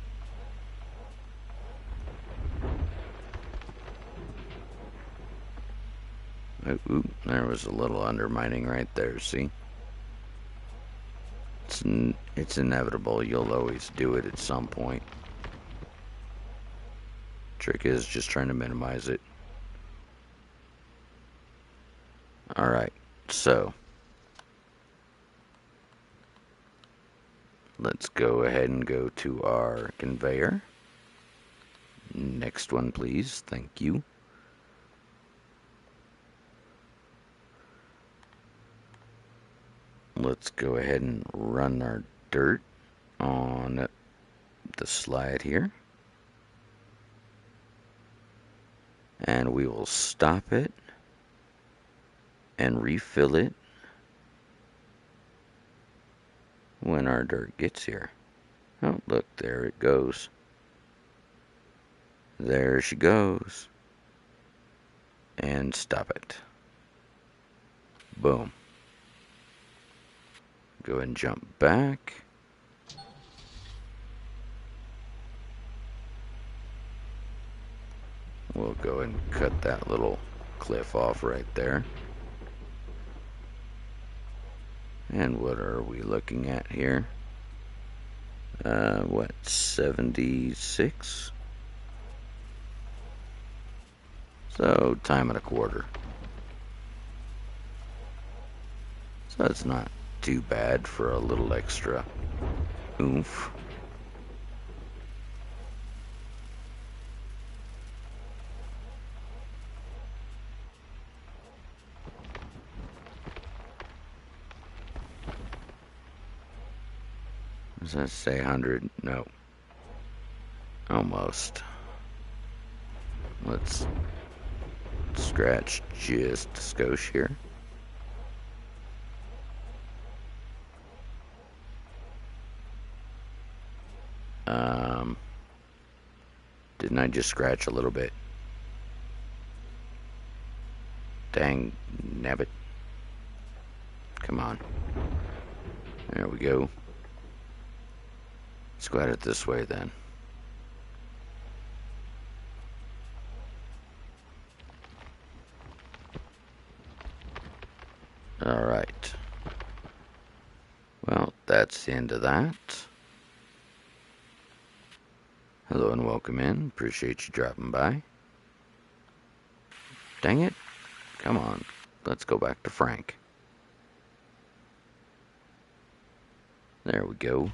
Ooh, there was a little undermining right there, see? It's inevitable. You'll always do it at some point. Trick is just trying to minimize it. Alright, so let's go ahead and go to our conveyor. Next one, please. Thank you. Let's go ahead and run our dirt on the slide here. And we will stop it and refill it when our dirt gets here. Oh, look, there it goes. There she goes. And stop it. Boom. Go ahead and jump back. We'll go ahead and cut that little cliff off right there. And what are we looking at here? What, 76? So, time and a quarter. So that's not too bad for a little extra oomph. Does that say 100? No. Almost. Let's scratch just a skosh here. Didn't I just scratch a little bit? Dang nabbit. Come on. There we go. Let's go at it this way then. Alright. Well, that's the end of that. Hello and welcome in. Appreciate you dropping by. Dang it. Come on. Let's go back to Frank. There we go.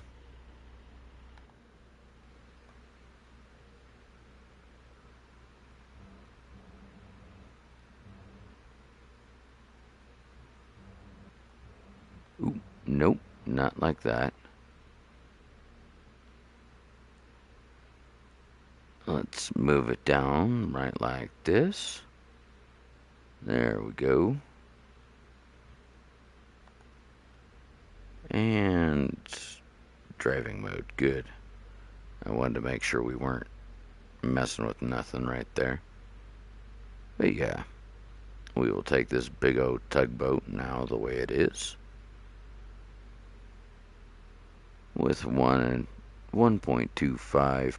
Ooh, nope, not like that. Let's move it down right like this. There we go. And driving mode, good. I wanted to make sure we weren't messing with nothing right there. But yeah, we will take this big old tugboat now the way it is. With 1.25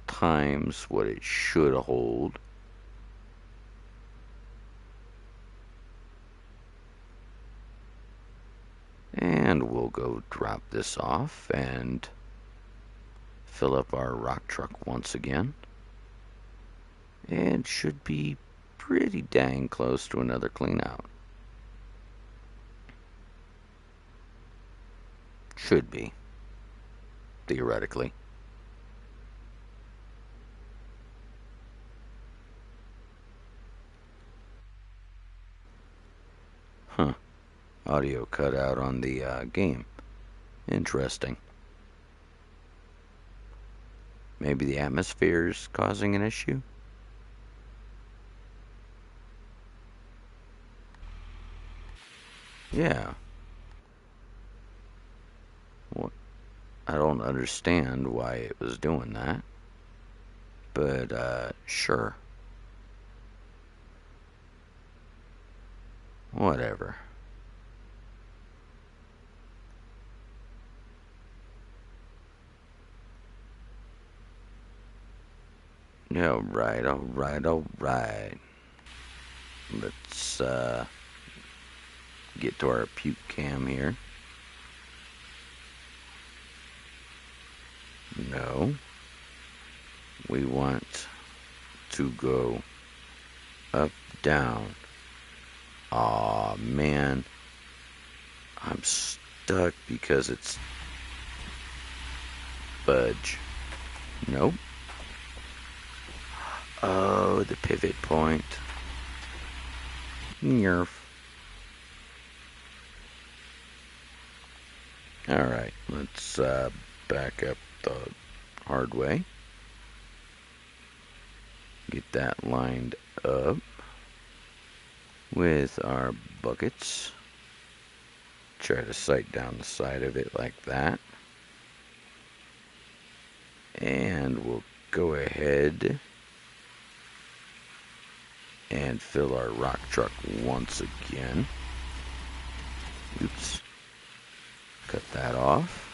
times what it should hold. And we'll go drop this off and fill up our rock truck once again. And should be pretty dang close to another clean out. Should be. Theoretically. Huh. Audio cut out on the game. Interesting. Maybe the atmosphere's causing an issue? Yeah. Well, I don't understand why it was doing that. But, sure. Whatever. Alright, alright, alright. Let's get to our puke cam here. No. We want to go up, down. Aw, man. I'm stuck because it's fudge. Nope. Oh, the pivot point. Nerf. Alright, let's back up the hard way. Get that lined up with our buckets. Try to sight down the side of it like that. And we'll go ahead and fill our rock truck once again. Oops. Cut that off.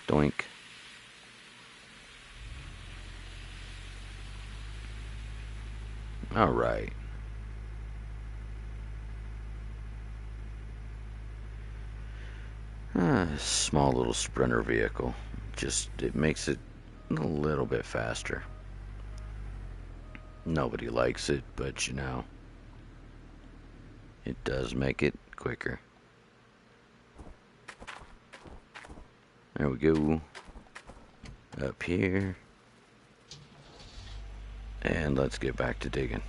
Doink. Alright. Small little sprinter vehicle. Just, it makes it a little bit faster. Nobody likes it, but you know, it does make it quicker. There we go. Up here. And let's get back to digging.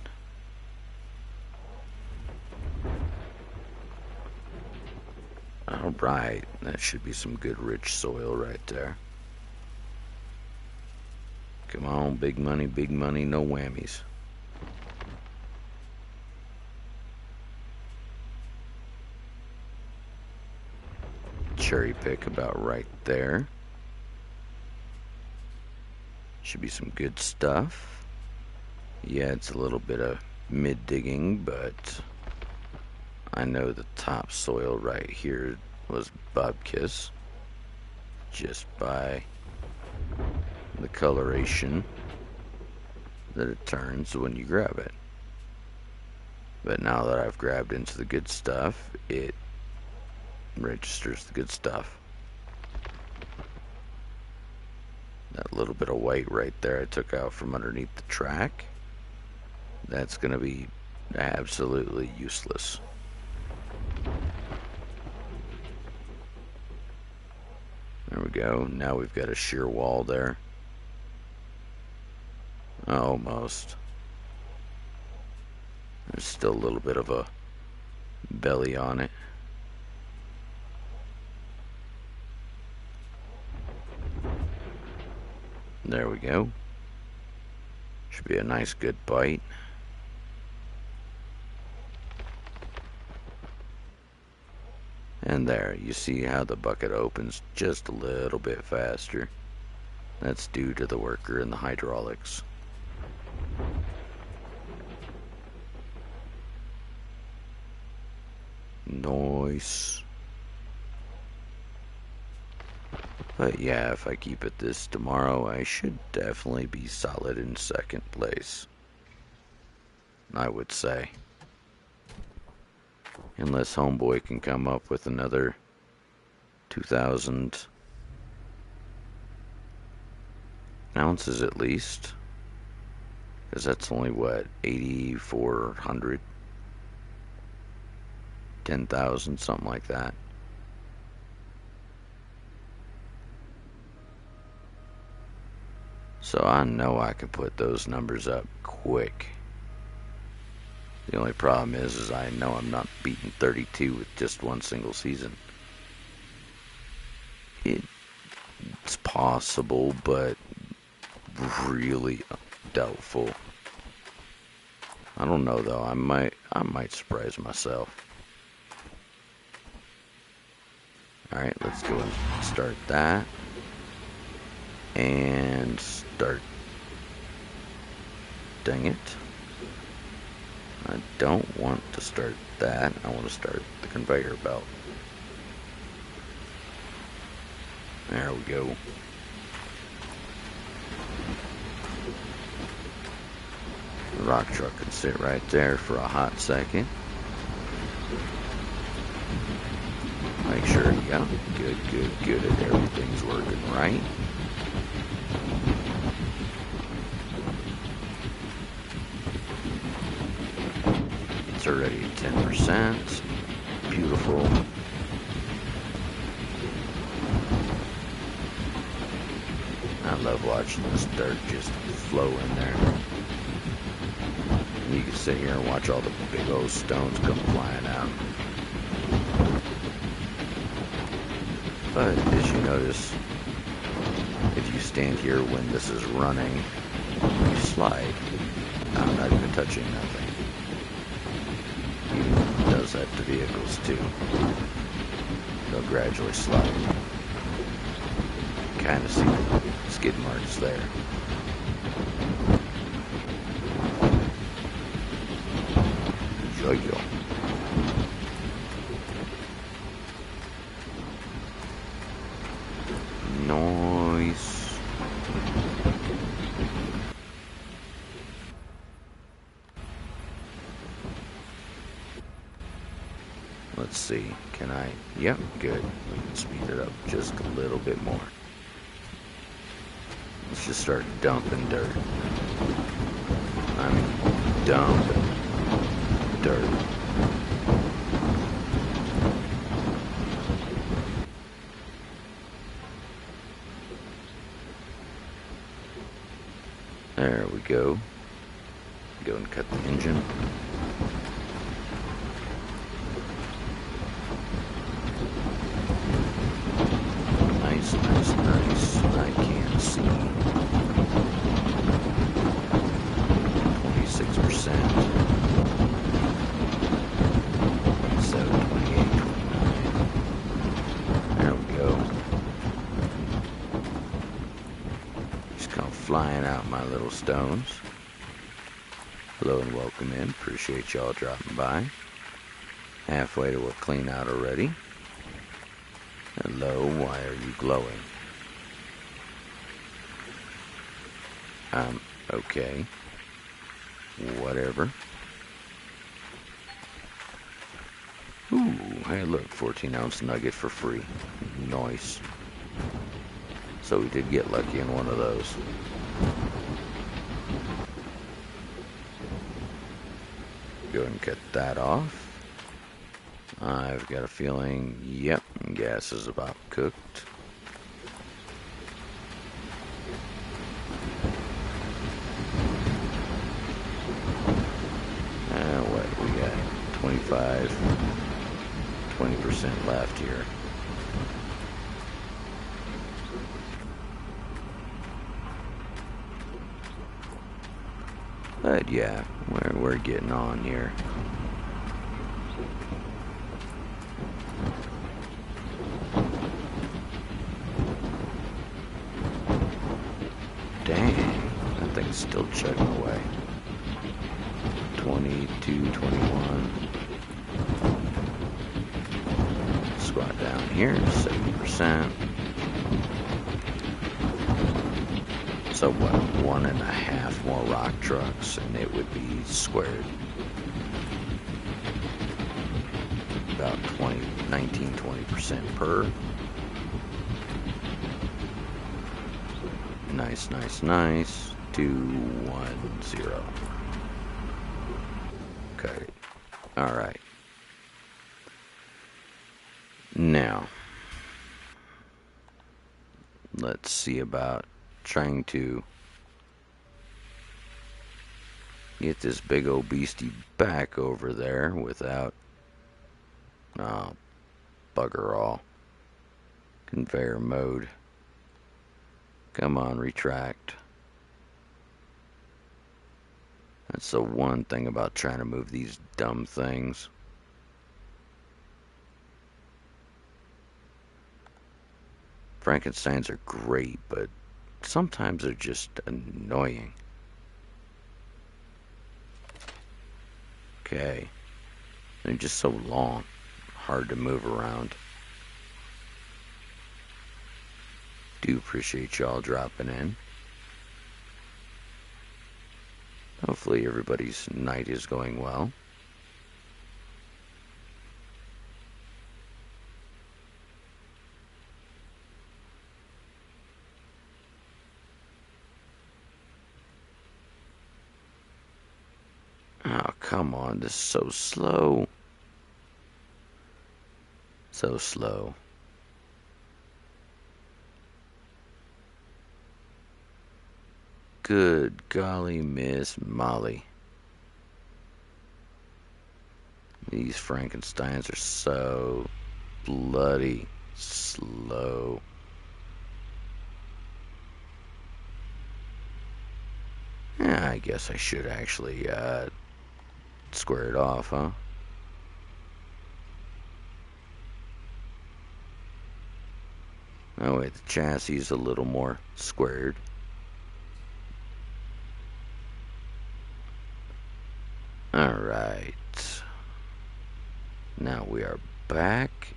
Alright, that should be some good rich soil right there. Come on, big money, no whammies. Cherry pick about right there. Should be some good stuff. Yeah, it's a little bit of mid digging, but I know the topsoil right here was bobkiss just by the coloration that it turns when you grab it. But now that I've grabbed into the good stuff, it registers the good stuff. That little bit of white right there I took out from underneath the track, that's going to be absolutely useless. There we go. Now we've got a shear wall there. Almost. There's still a little bit of a belly on it. There we go. Should be a nice good bite. And there, you see how the bucket opens just a little bit faster. That's due to the worker and the hydraulics. Nice. But yeah, if I keep it this tomorrow, I should definitely be solid in second place, I would say. Unless homeboy can come up with another 2,000 ounces at least. Because that's only, what, 8,400? 10,000, something like that. So I know I can put those numbers up quick. The only problem is I know I'm not beating 32 with just one single season. It's possible, but really doubtful. I don't know though. I might surprise myself. Alright, let's go and start that. And start. Dang it. I don't want to start that. I want to start the conveyor belt. There we go. The rock truck can sit right there for a hot second. Make sure, yeah, good. Everything's working right. It's already at 10%. Beautiful. I love watching this dirt just flow in there. You can sit here and watch all the big old stones come flying out. But as you notice, if you stand here when this is running, you slide. I'm not even touching nothing. It does that to vehicles too. They'll gradually slide. Kind of see the skid marks there. Yo-yo. Nice. Let's see. Can I? Yep, good. We can speed it up just a little bit more. Let's just start dumping dirt. I mean, dumping dirt. There we go. Go and cut the engine. Nice. I can't see. 26%. 728, 29. There we go. Just come flying out my little stones. Hello and welcome in. Appreciate y'all dropping by. Halfway to a clean out already. Hello, why are you glowing? Okay. Whatever. Ooh, hey look, 14-ounce nugget for free. Nice. So we did get lucky in one of those. Go ahead and cut that off. I've got a feeling, yep, gas is about cooked. What we got? 20% left here. But yeah, we're getting on here. Dang, that thing's still chugging away. 22, 21. Squat down here, 70%. So what, 1.5 more rock trucks and it would be squared. About 19-20% per. Nice. 210. Okay. Alright. Now, let's see about trying to get this big old beastie back over there without, bugger all. Conveyor mode. Come on, retract. That's the one thing about trying to move these dumb things. Frankensteins are great, but sometimes they're just annoying. okay. They're just so long, hard to move around. Do appreciate y'all dropping in. Hopefully everybody's night is going well. Oh, come on, this is so slow. So slow. Good golly, Miss Molly. These Frankensteins are so bloody slow. Yeah, I guess I should actually square it off, huh? Oh wait, the chassis is a little more squared. Alright. Now we are back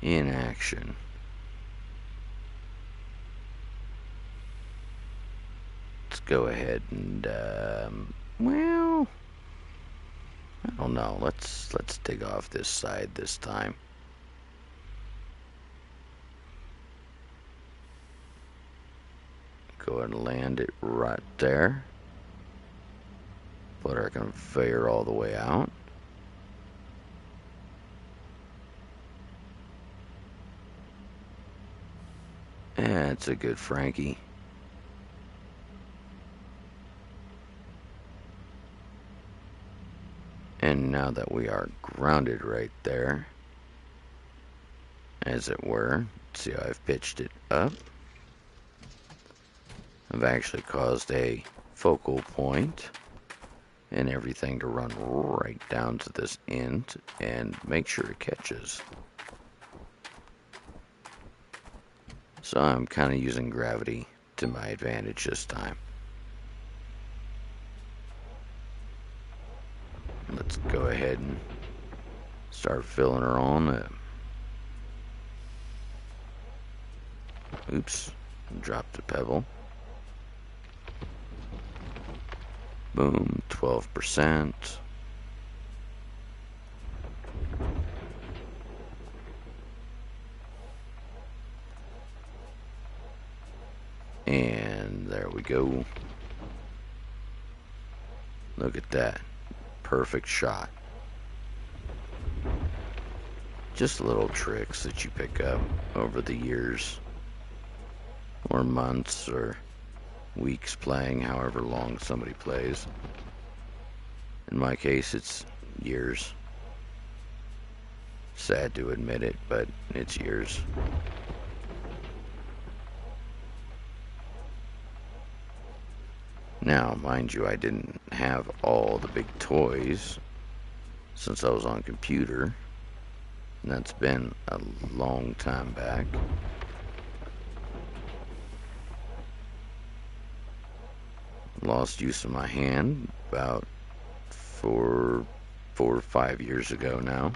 in action. Let's go ahead and, well, I don't know. Let's dig off this side this time. Go ahead and land it right there. Put our conveyor all the way out. That's a good Frankie. And now that we are grounded right there, as it were, see how I've pitched it up. I've actually caused a focal point and everything to run right down to this end and make sure it catches. So I'm kind of using gravity to my advantage this time. Let's go ahead and start filling her on. Oops, dropped a pebble. Boom, 12%. And there we go. Look at that. Perfect shot. Just little tricks that you pick up over the years, or months, or weeks playing, however long somebody plays. In my case, it's years. Sad to admit it, but it's years. Now, mind you, I didn't have all the big toys since I was on computer, and that's been a long time back. Lost use of my hand about four or 5 years ago now.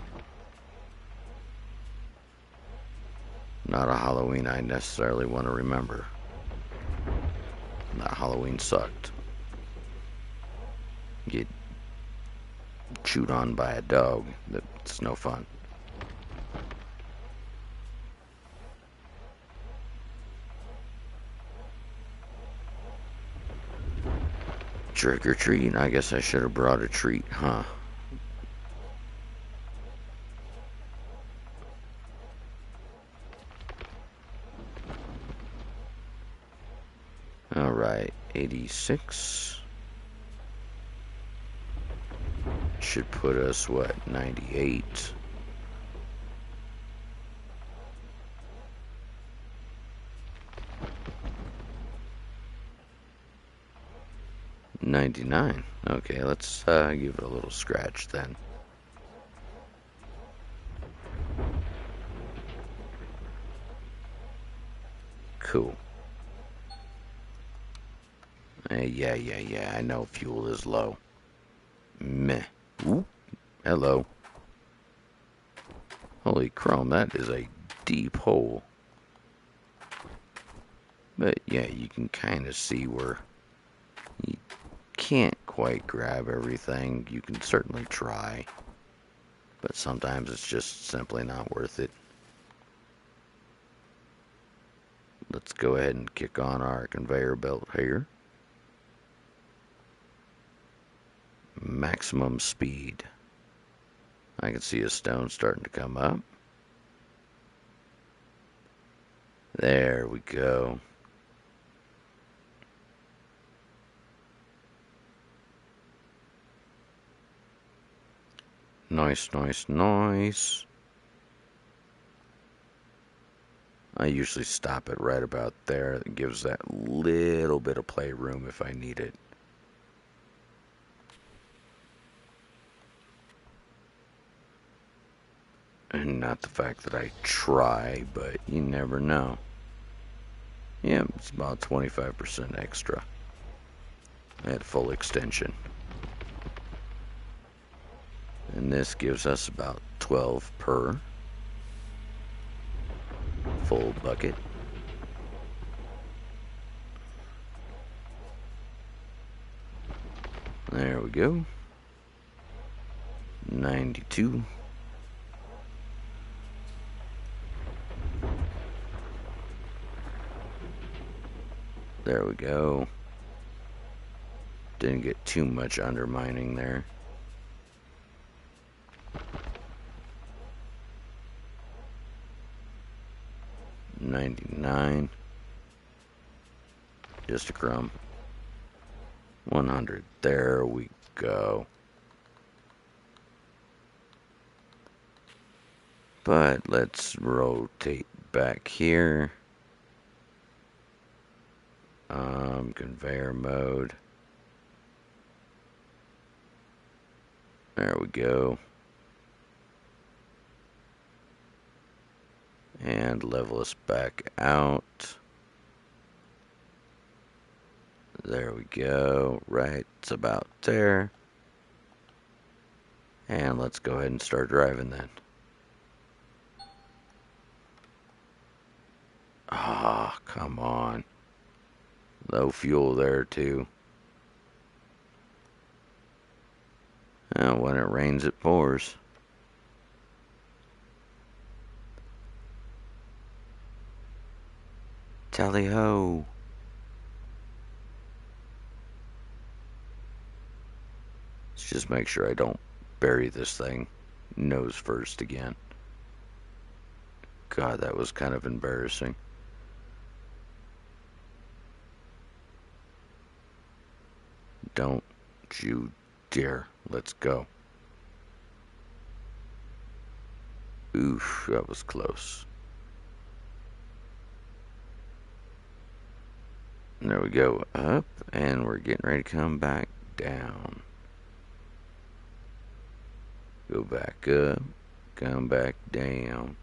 Not a Halloween I necessarily want to remember. That Halloween sucked. Get chewed on by a dog. That's no fun. Trick or treat? I guess I should have brought a treat, huh? Alright, 86. Should put us, what, 98? $99. Okay, let's give it a little scratch then. Cool. Yeah, I know fuel is low. Meh. Oop. Hello. Holy chrome, that is a deep hole. But yeah, you can kind of see where you can't quite grab everything. You can certainly try, but sometimes it's just simply not worth it. Let's go ahead and kick on our conveyor belt here. Maximum speed. I can see a stone starting to come up. There we go. Nice, nice, nice. I usually stop it right about there. It gives that little bit of playroom if I need it. And not the fact that I try, but you never know. Yeah, it's about 25% extra at full extension. And this gives us about 12 per full bucket. There we go. 92. There we go. Didn't get too much undermining there. $99. Just a crumb. 100. There we go. But let's rotate back here. Conveyor mode. There we go. And level us back out. There we go. Right, it's about there. And let's go ahead and start driving then. Ah, come on. Low fuel there too. And when it rains, it pours. Tally ho. Let's just make sure I don't bury this thing nose first again. God, that was kind of embarrassing. Don't you dare. Let's go. Oof, that was close. And there we go. Up, and we're getting ready to come back down. Go back up, come back down.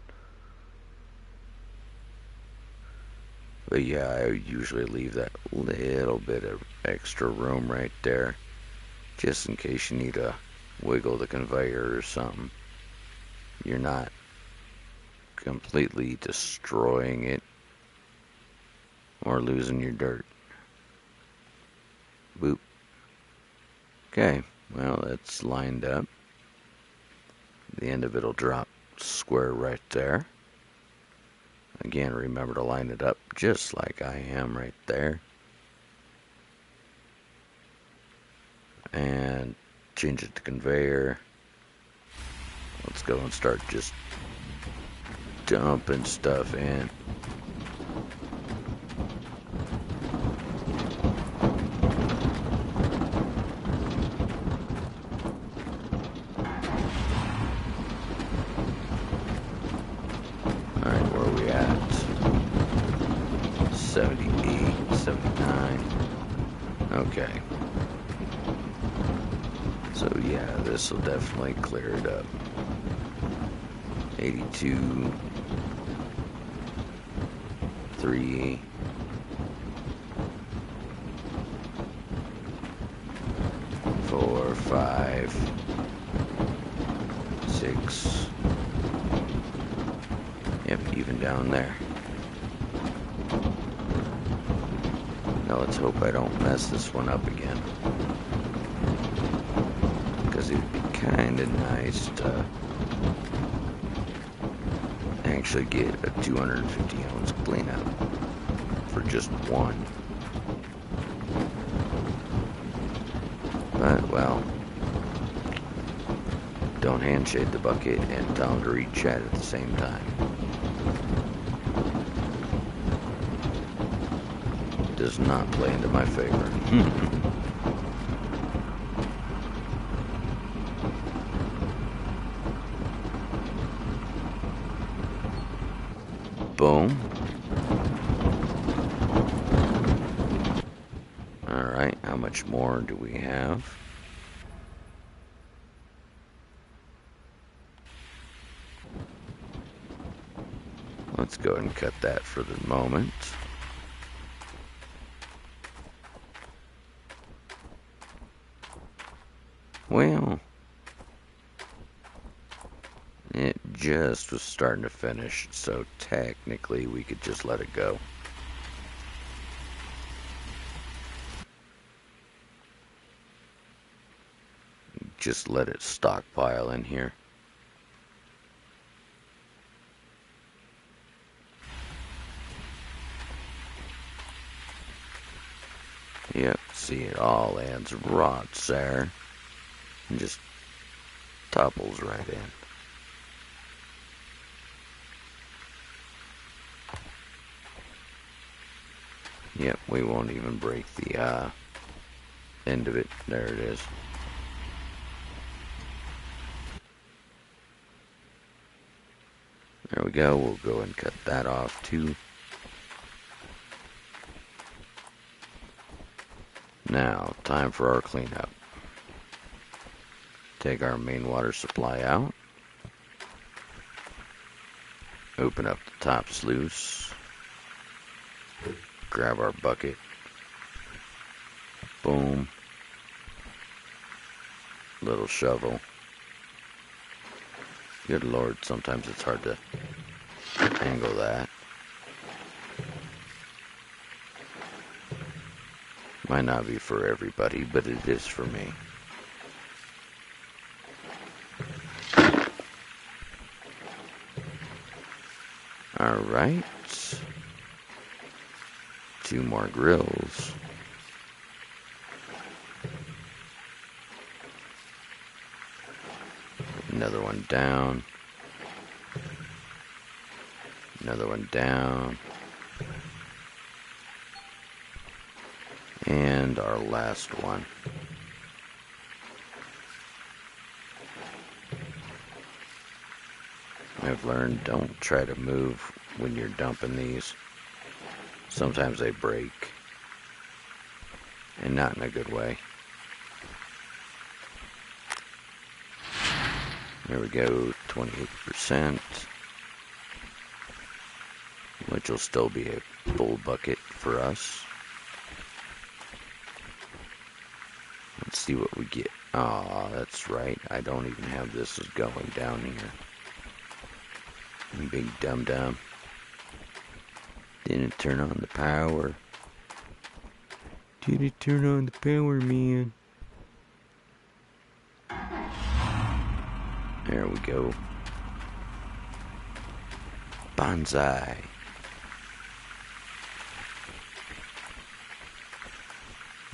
But yeah, I usually leave that little bit of extra room right there, just in case you need to wiggle the conveyor or something. You're not completely destroying it or losing your dirt. Boop. Okay, well, it's lined up. The end of it'll drop square right there. Again, remember to line it up just like I am right there. And change it to conveyor. Let's go and start just dumping stuff in. Alright, where are we at? 78, 79. Okay. So yeah, this will definitely clear it up. 82, 3, 4, 5. 5, 6. Yep, even down there. Now let's hope I don't mess this one up again. Because it would be kind of nice to actually get a 250 ounce cleanup for just one. But, well, don't handshake the bucket and tell him to read chat at the same time. Does not play into my favor. Boom. Alright, how much more do we have? Let's go ahead and cut that for the moment. Well, it just was starting to finish, so technically we could just let it go. Just let it stockpile in here. Yep, see, it all ends rots there and just topples right in. Yep, we won't even break the end of it. There it is. There we go. We'll go and cut that off too. Now, time for our cleanup. Take our main water supply out. Open up the top sluice. Grab our bucket. Boom. Little shovel. Good Lord, sometimes it's hard to angle that. Might not be for everybody, but it is for me. Alright. 2 more grills. Another one down. Another one down. And our last one. I've learned, don't try to move when you're dumping these. Sometimes they break. And not in a good way. There we go, 28%. Which will still be a full bucket for us. Let's see what we get. Aw, that's right. I don't even have this as going down here. Big dum-dum. Didn't turn on the power. Didn't turn on the power, man. There we go. Bonsai.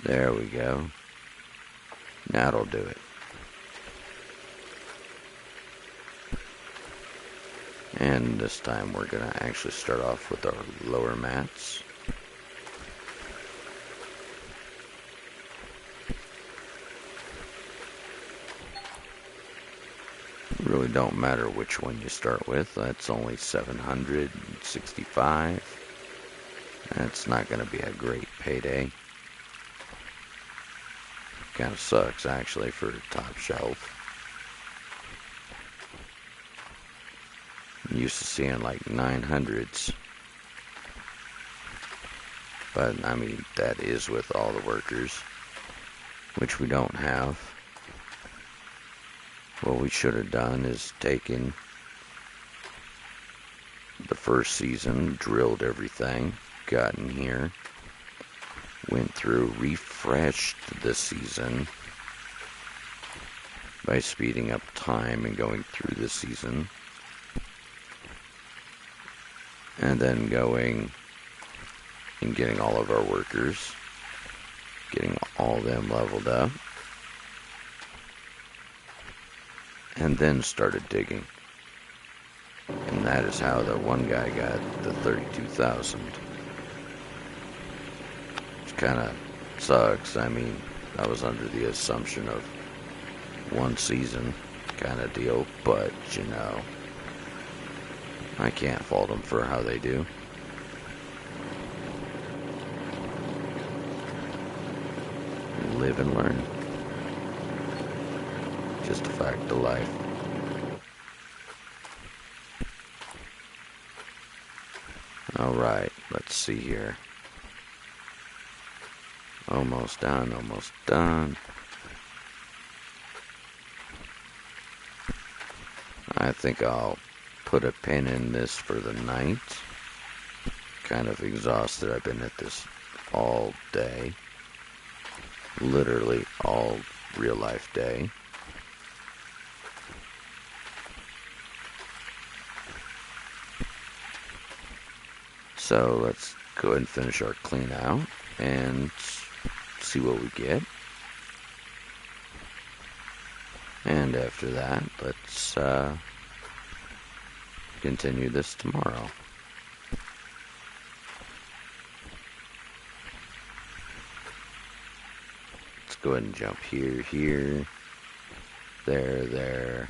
There we go. That'll do it. And this time we're going to actually start off with our lower mats. Really don't matter which one you start with. That's only 765. That's not going to be a great payday. Kind of sucks actually for top shelf. I'm used to seeing like 900s. But I mean, that is with all the workers, which we don't have. What we should have done is taken the first season, drilled everything, gotten here, went through, refreshed the season by speeding up time and going through the season, and then going and getting all of our workers, getting all of them leveled up, and then started digging. And that is how that one guy got the 32,000. Which kind of sucks. I mean, I was under the assumption of one season kind of deal, but, you know, I can't fault them for how they do. Live and learn. Just a fact of life. Alright, let's see here. Almost done, almost done. I think I'll put a pin in this for the night. Kind of exhausted. I've been at this all day. Literally all real life day. So let's go ahead and finish our clean out and see what we get. And after that, let's continue this tomorrow. Let's go ahead and jump here, here, there.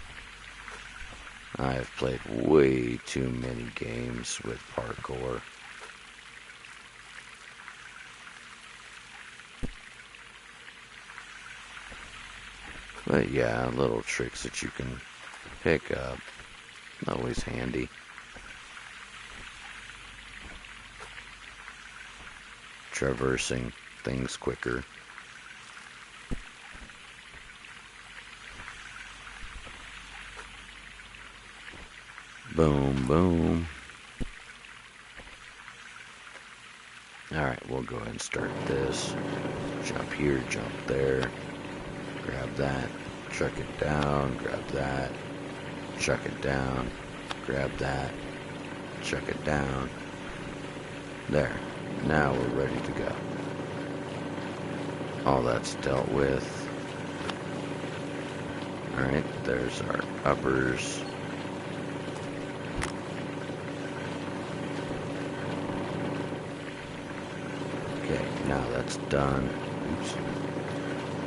I've played way too many games with parkour. But yeah, little tricks that you can pick up. Always handy. Traversing things quicker. Boom, boom. Alright, we'll go ahead and start this. Jump here, jump there. Grab that, chuck it down, grab that, chuck it down, grab that, chuck it down. There. Now we're ready to go. All that's dealt with. Alright, there's our uppers. Okay, now that's done. Oops.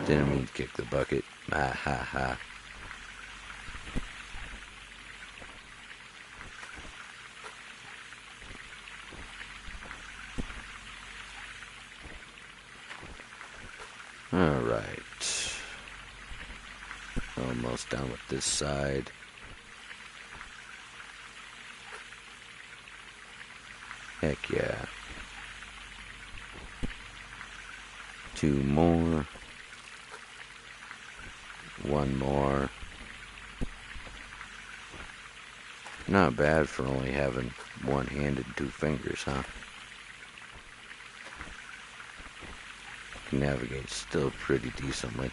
Didn't mean to kick the bucket. Ah ha ha. Alright. Almost done with this side. Heck yeah. 2 more. 1 more. Not bad for only having 1 hand and 2 fingers, huh? Can navigate still pretty decently.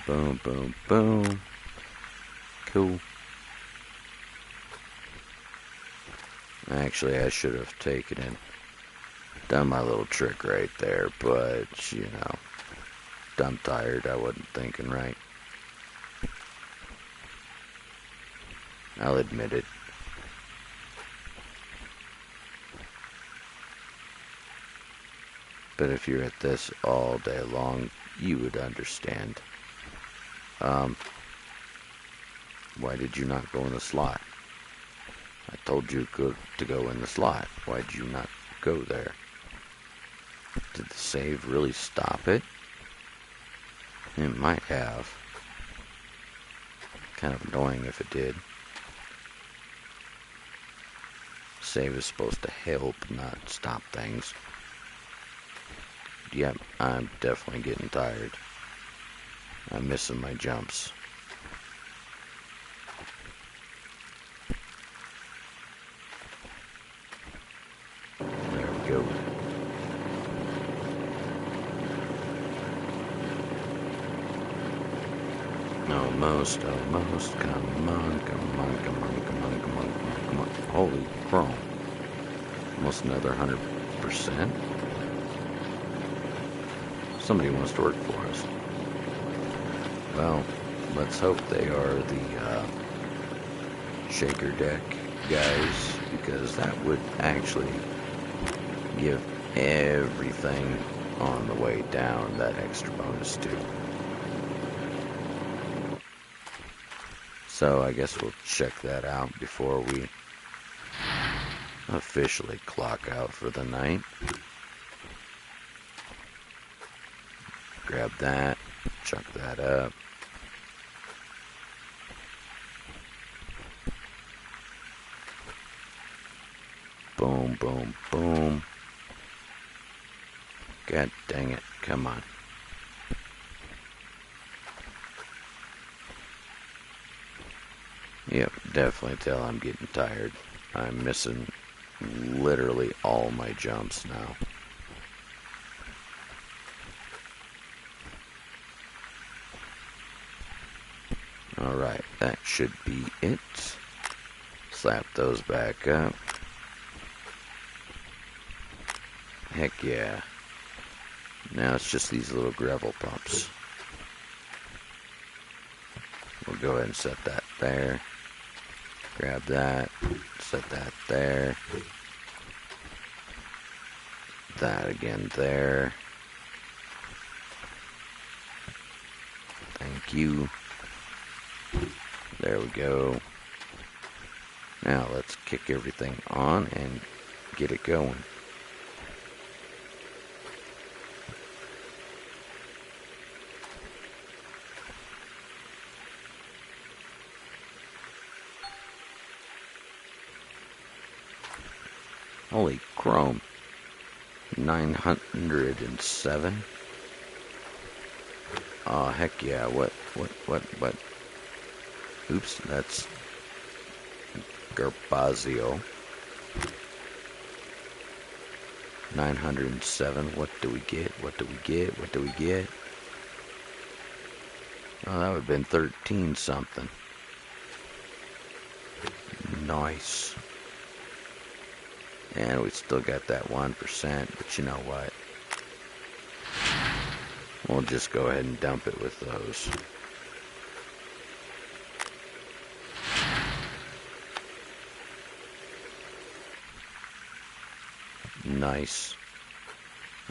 Boom, boom, boom. Cool. Actually, I should have taken and done my little trick right there, but, you know, I'm tired. I wasn't thinking right. I'll admit it. But if you're at this all day long, you would understand. Why did you not go in the slot? I told you to go in the slot. Why did you not go there? Did the save really stop it? It might have. Kind of annoying if it did. Save is supposed to help, not stop things. Yep, I'm definitely getting tired. I'm missing my jumps. There we go. Almost. Come on. Holy chrome. Almost another 100%. Somebody wants to work for us. Well, let's hope they are the shaker deck guys, because that would actually give everything on the way down that extra bonus too. So I guess we'll check that out before we officially clock out for the night. Grab that, chuck that up. Boom, boom, boom. God dang it, come on. Yep, definitely tell I'm getting tired. I'm missing literally all my jumps now. Alright, that should be it. Slap those back up. Heck yeah. Now it's just these little gravel pumps. We'll go ahead and set that there. Grab that. Set that there. That again there. Thank you. There we go. Now let's kick everything on and get it going. Holy chrome. 907. Oh, heck yeah. What? Oops, that's Garbazio. 907. What do we get? What do we get? Oh, that would have been 13 something. Nice. And we still got that 1%, but you know what? We'll just go ahead and dump it with those. Nice.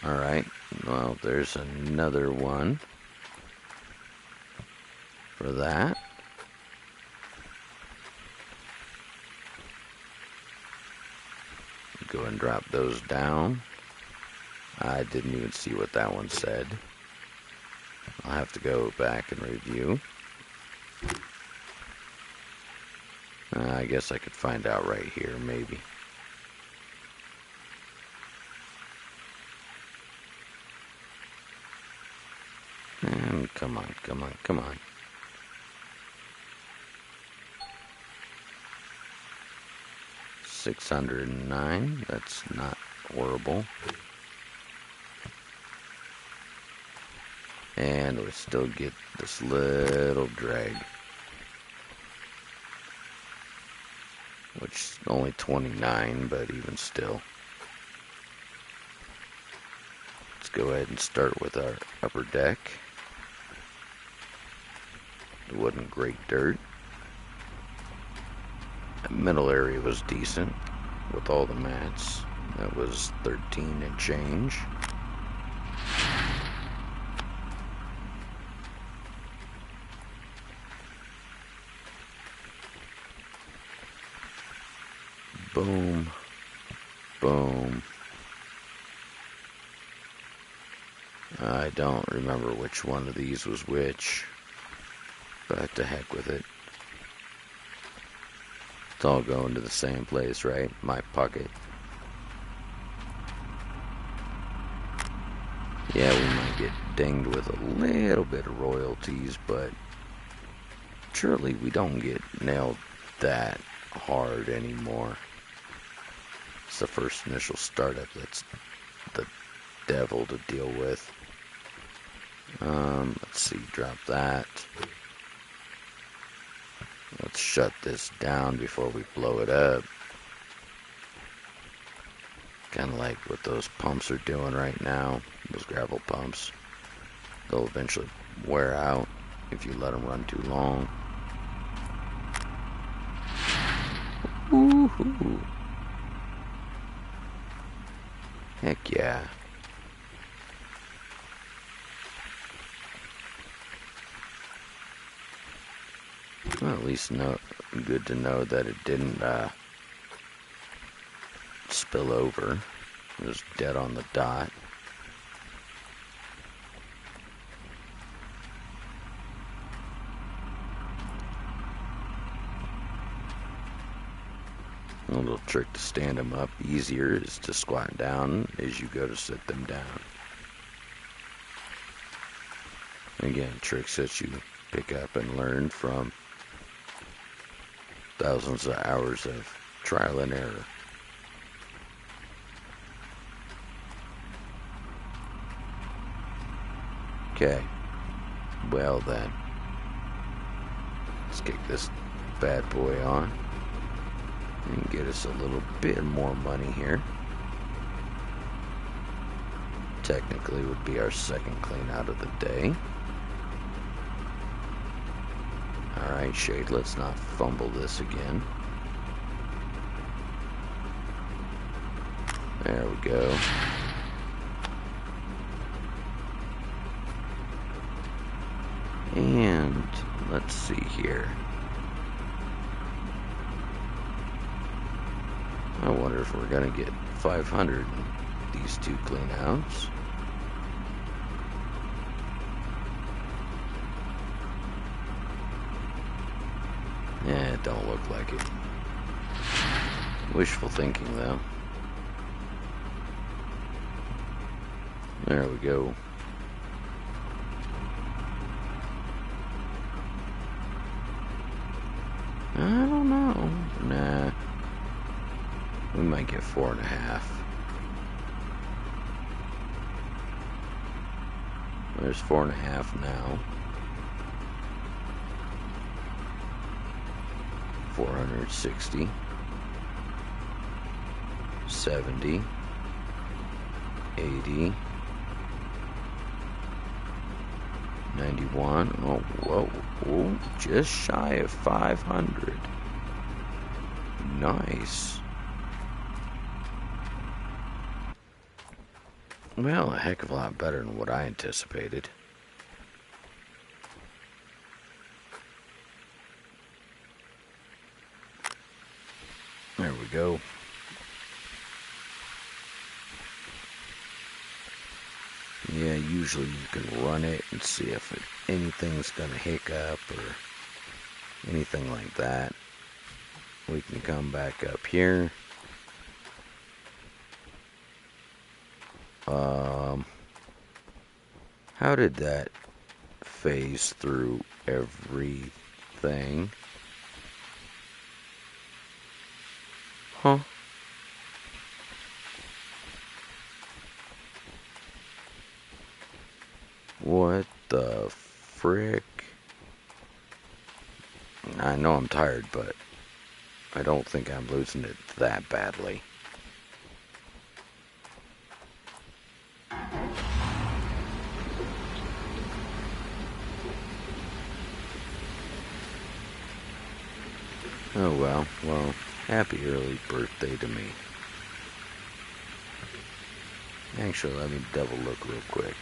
Alright, well, there's another one for that. Go and drop those down. I didn't even see what that one said. I'll have to go back and review. I guess I could find out right here, maybe. And come on. 609, that's not horrible. And we still get this little drag, which is only 29, but even still. Let's go ahead and start with our upper deck. The wooden great dirt. The middle area was decent with all the mats. That was 13 and change. Boom. Boom. I don't remember which one of these was which, but to heck with it. It's all going to the same place, right? My pocket. Yeah, we might get dinged with a little bit of royalties, but surely we don't get nailed that hard anymore. It's the first initial startup that's the devil to deal with. Let's see, drop that. Let's shut this down before we blow it up. Kind of like what those pumps are doing right now, those gravel pumps. They'll eventually wear out if you let them run too long. Woohoo! Heck yeah. Well, at least good to know that it didn't spill over. It was dead on the dot. A little trick to stand them up easier is to squat down as you go to sit them down. Again, tricks that you pick up and learn from thousands of hours of trial and error. Okay, well then, let's kick this bad boy on and get us a little bit more money here. Technically would be our second clean out of the day. Alright, Shade, let's not fumble this again. There we go. And let's see here. I wonder if we're gonna get 500 in these two clean outs. Yeah, it don't look like it. Wishful thinking, though. There we go. I don't know. Nah. We might get 4.5. There's 4.5 now. 460. 70. 80. 91. Oh, whoa. Oh, just shy of 500. Nice. Well, a heck of a lot better than what I anticipated. There we go. Yeah, usually you can run it and see if anything's gonna hiccup or anything like that. We can come back up here. How did that phase through everything? Huh? What the frick? I know I'm tired, but I don't think I'm losing it that badly. Oh well, happy early birthday to me. Actually, let me double look real quick.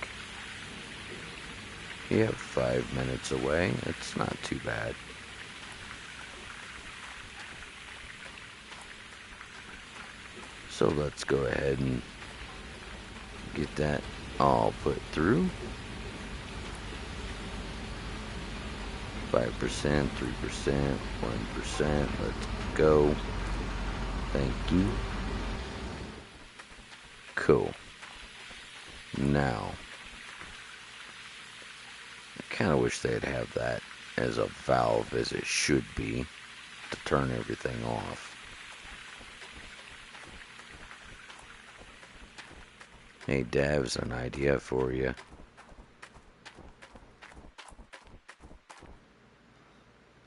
You have 5 minutes away. It's not too bad. So let's go ahead and get that all put through. 5%, 3%, 1%. Let's go. Thank you. Cool. Now, Kind of wish they'd have that as a valve as it should be to turn everything off. Hey, Devs, an idea for you.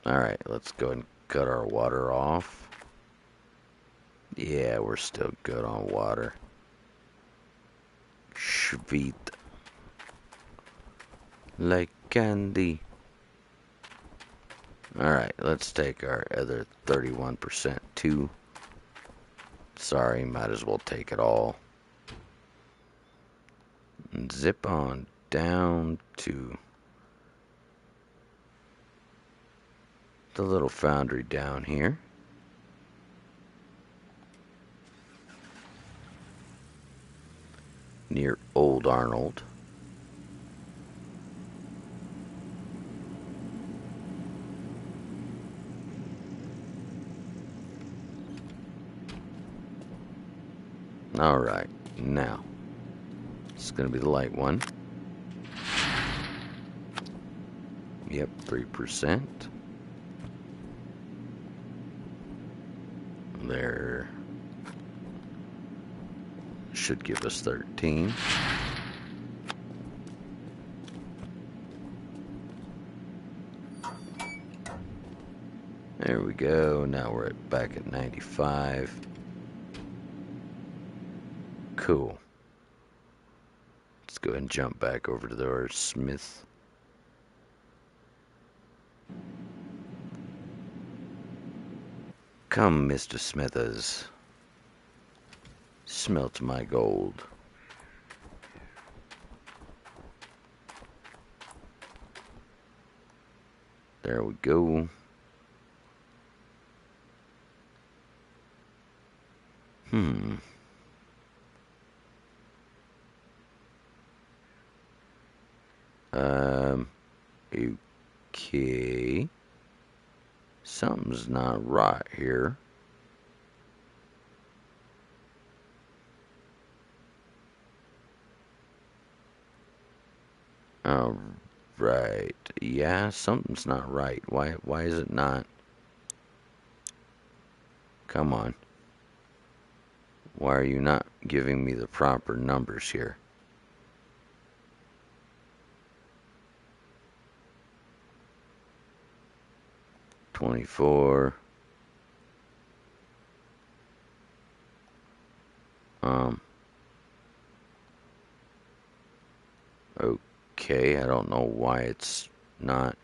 Alright, let's go ahead and cut our water off. Yeah, we're still good on water. Sweet. Like candy. Alright, let's take our other 31% too. Sorry, might as well take it all. And zip on down to the little foundry down here. Near Old Arnold. Alright, now, it's going to be the light one. Yep, 3%. There. Should give us 13. There we go. Now we're back at 95. Cool. Let's go ahead and jump back over to our smith. Come, Mr. Smithers. Smelt my gold. There we go. Okay. Something's not right here. Right. Yeah, something's not right. Why is it not? Come on. Why are you not giving me the proper numbers here? $24. Okay, I don't know why it's not.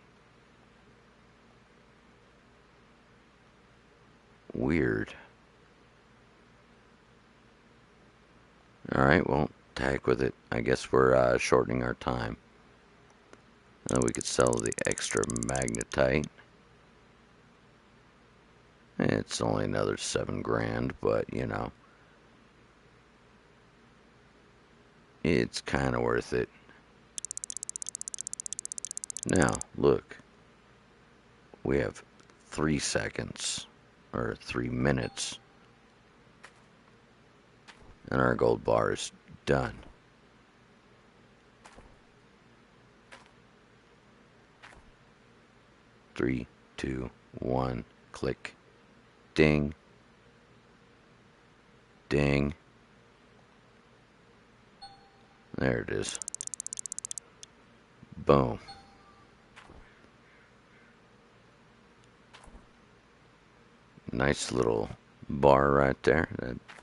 Weird. Alright, well, heck with it. I guess we're shortening our time. Then we could sell the extra magnetite. It's only another 7 grand, but you know, it's kind of worth it. Now, look. We have 3 seconds, or 3 minutes, and our gold bar is done. Three, two, one, click. Ding. Ding. There it is. Boom. Nice little bar right there.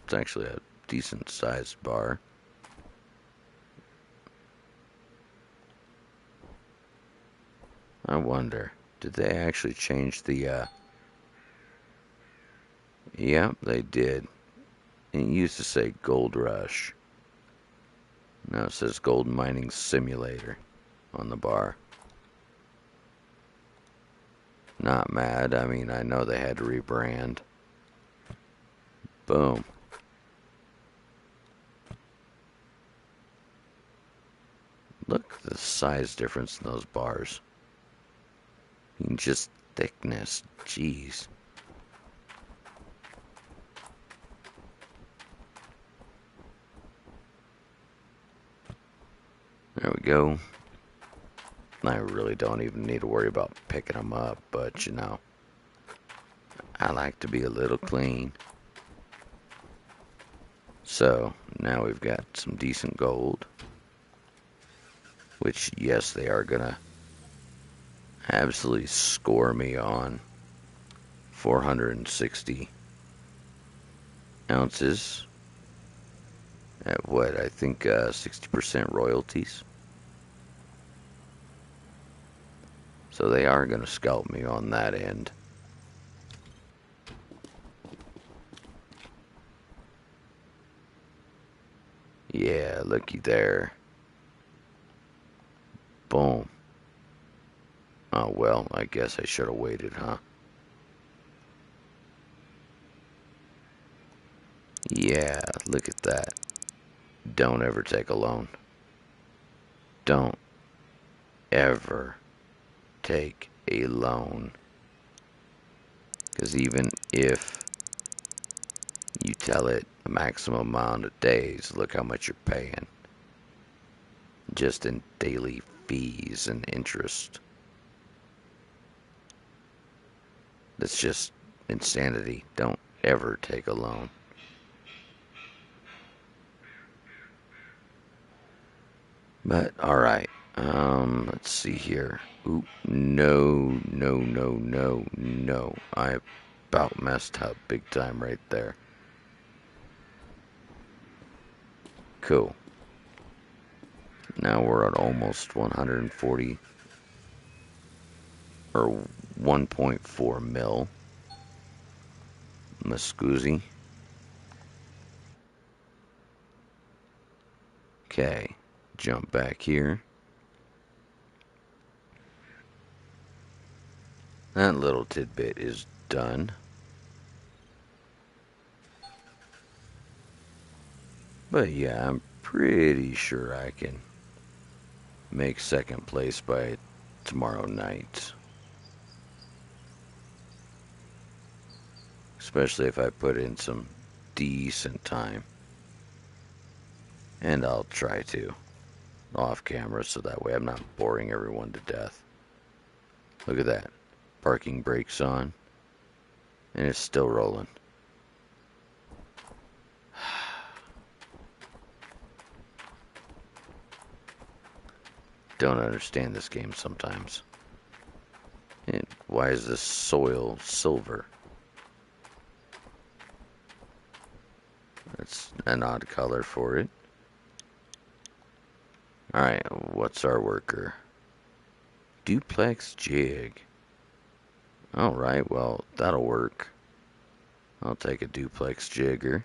It's actually a decent sized bar. I wonder, did they actually change the, Yep, they did. It used to say Gold Rush. Now it says Gold Mining Simulator on the bar. Not mad. I mean, I know they had to rebrand. Boom. Look at the size difference in those bars. I mean, just thickness. Jeez. There we go. I really don't even need to worry about picking them up, but you know, I like to be a little clean. So now we've got some decent gold, which, yes, they are gonna absolutely score me on 460 ounces at what I think 60% royalties. So they are gonna scalp me on that end. Yeah, looky there. Boom. Oh, well, I guess I should have waited, huh? Yeah, look at that. Don't ever take a loan. Don't ever take a loan. Because even if you tell it a maximum amount of days, look how much you're paying. Just in daily fees and interest. That's just insanity. Don't ever take a loan. But, alright. Let's see here. Oop, no, no, no, no, no. I about messed up big time right there. Cool. Now we're at almost 140 or 1.4 mil. Muscoozy. Okay, jump back here. That little tidbit is done. But yeah, I'm pretty sure I can make second place by tomorrow night. Especially if I put in some decent time. And I'll try to off camera so that way I'm not boring everyone to death. Look at that. Parking brakes on. And it's still rolling. Don't understand this game sometimes. And why is this soil silver? That's an odd color for it. Alright, what's our worker? Duplex jig. Alright, well, that'll work. I'll take a duplex jigger.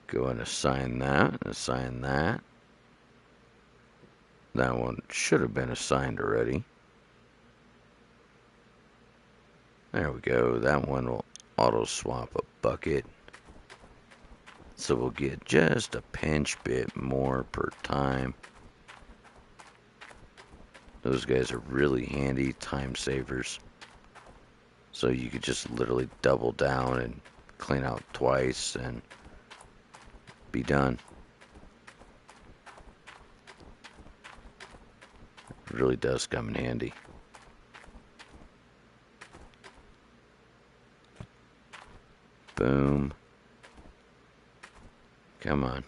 Go and assign that, assign that. That one should have been assigned already. There we go. That one will auto swap a bucket. So we'll get just a pinch bit more per time. Those guys are really handy time savers. So you could just literally double down and clean out twice and be done. It really does come in handy. Boom. Come on.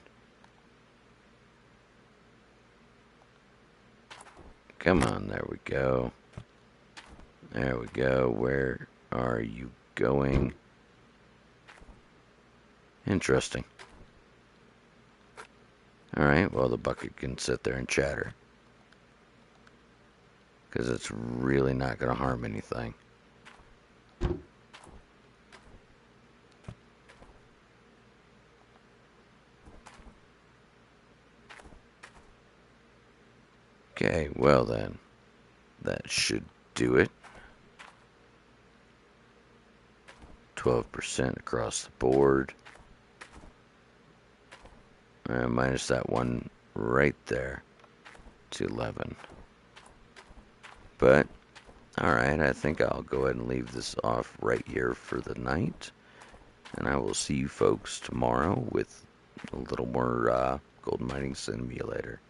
Come on, there we go. There we go. Where are you going? Interesting. Alright, well, the bucket can sit there and chatter. Because it's really not going to harm anything. Okay, well then, that should do it. 12% across the board. Minus that one right there. It's 11. But, alright, I think I'll go ahead and leave this off right here for the night. And I will see you folks tomorrow with a little more gold mining simulator.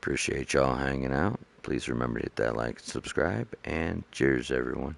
Appreciate y'all hanging out. Please remember to hit that like and subscribe. And cheers, everyone.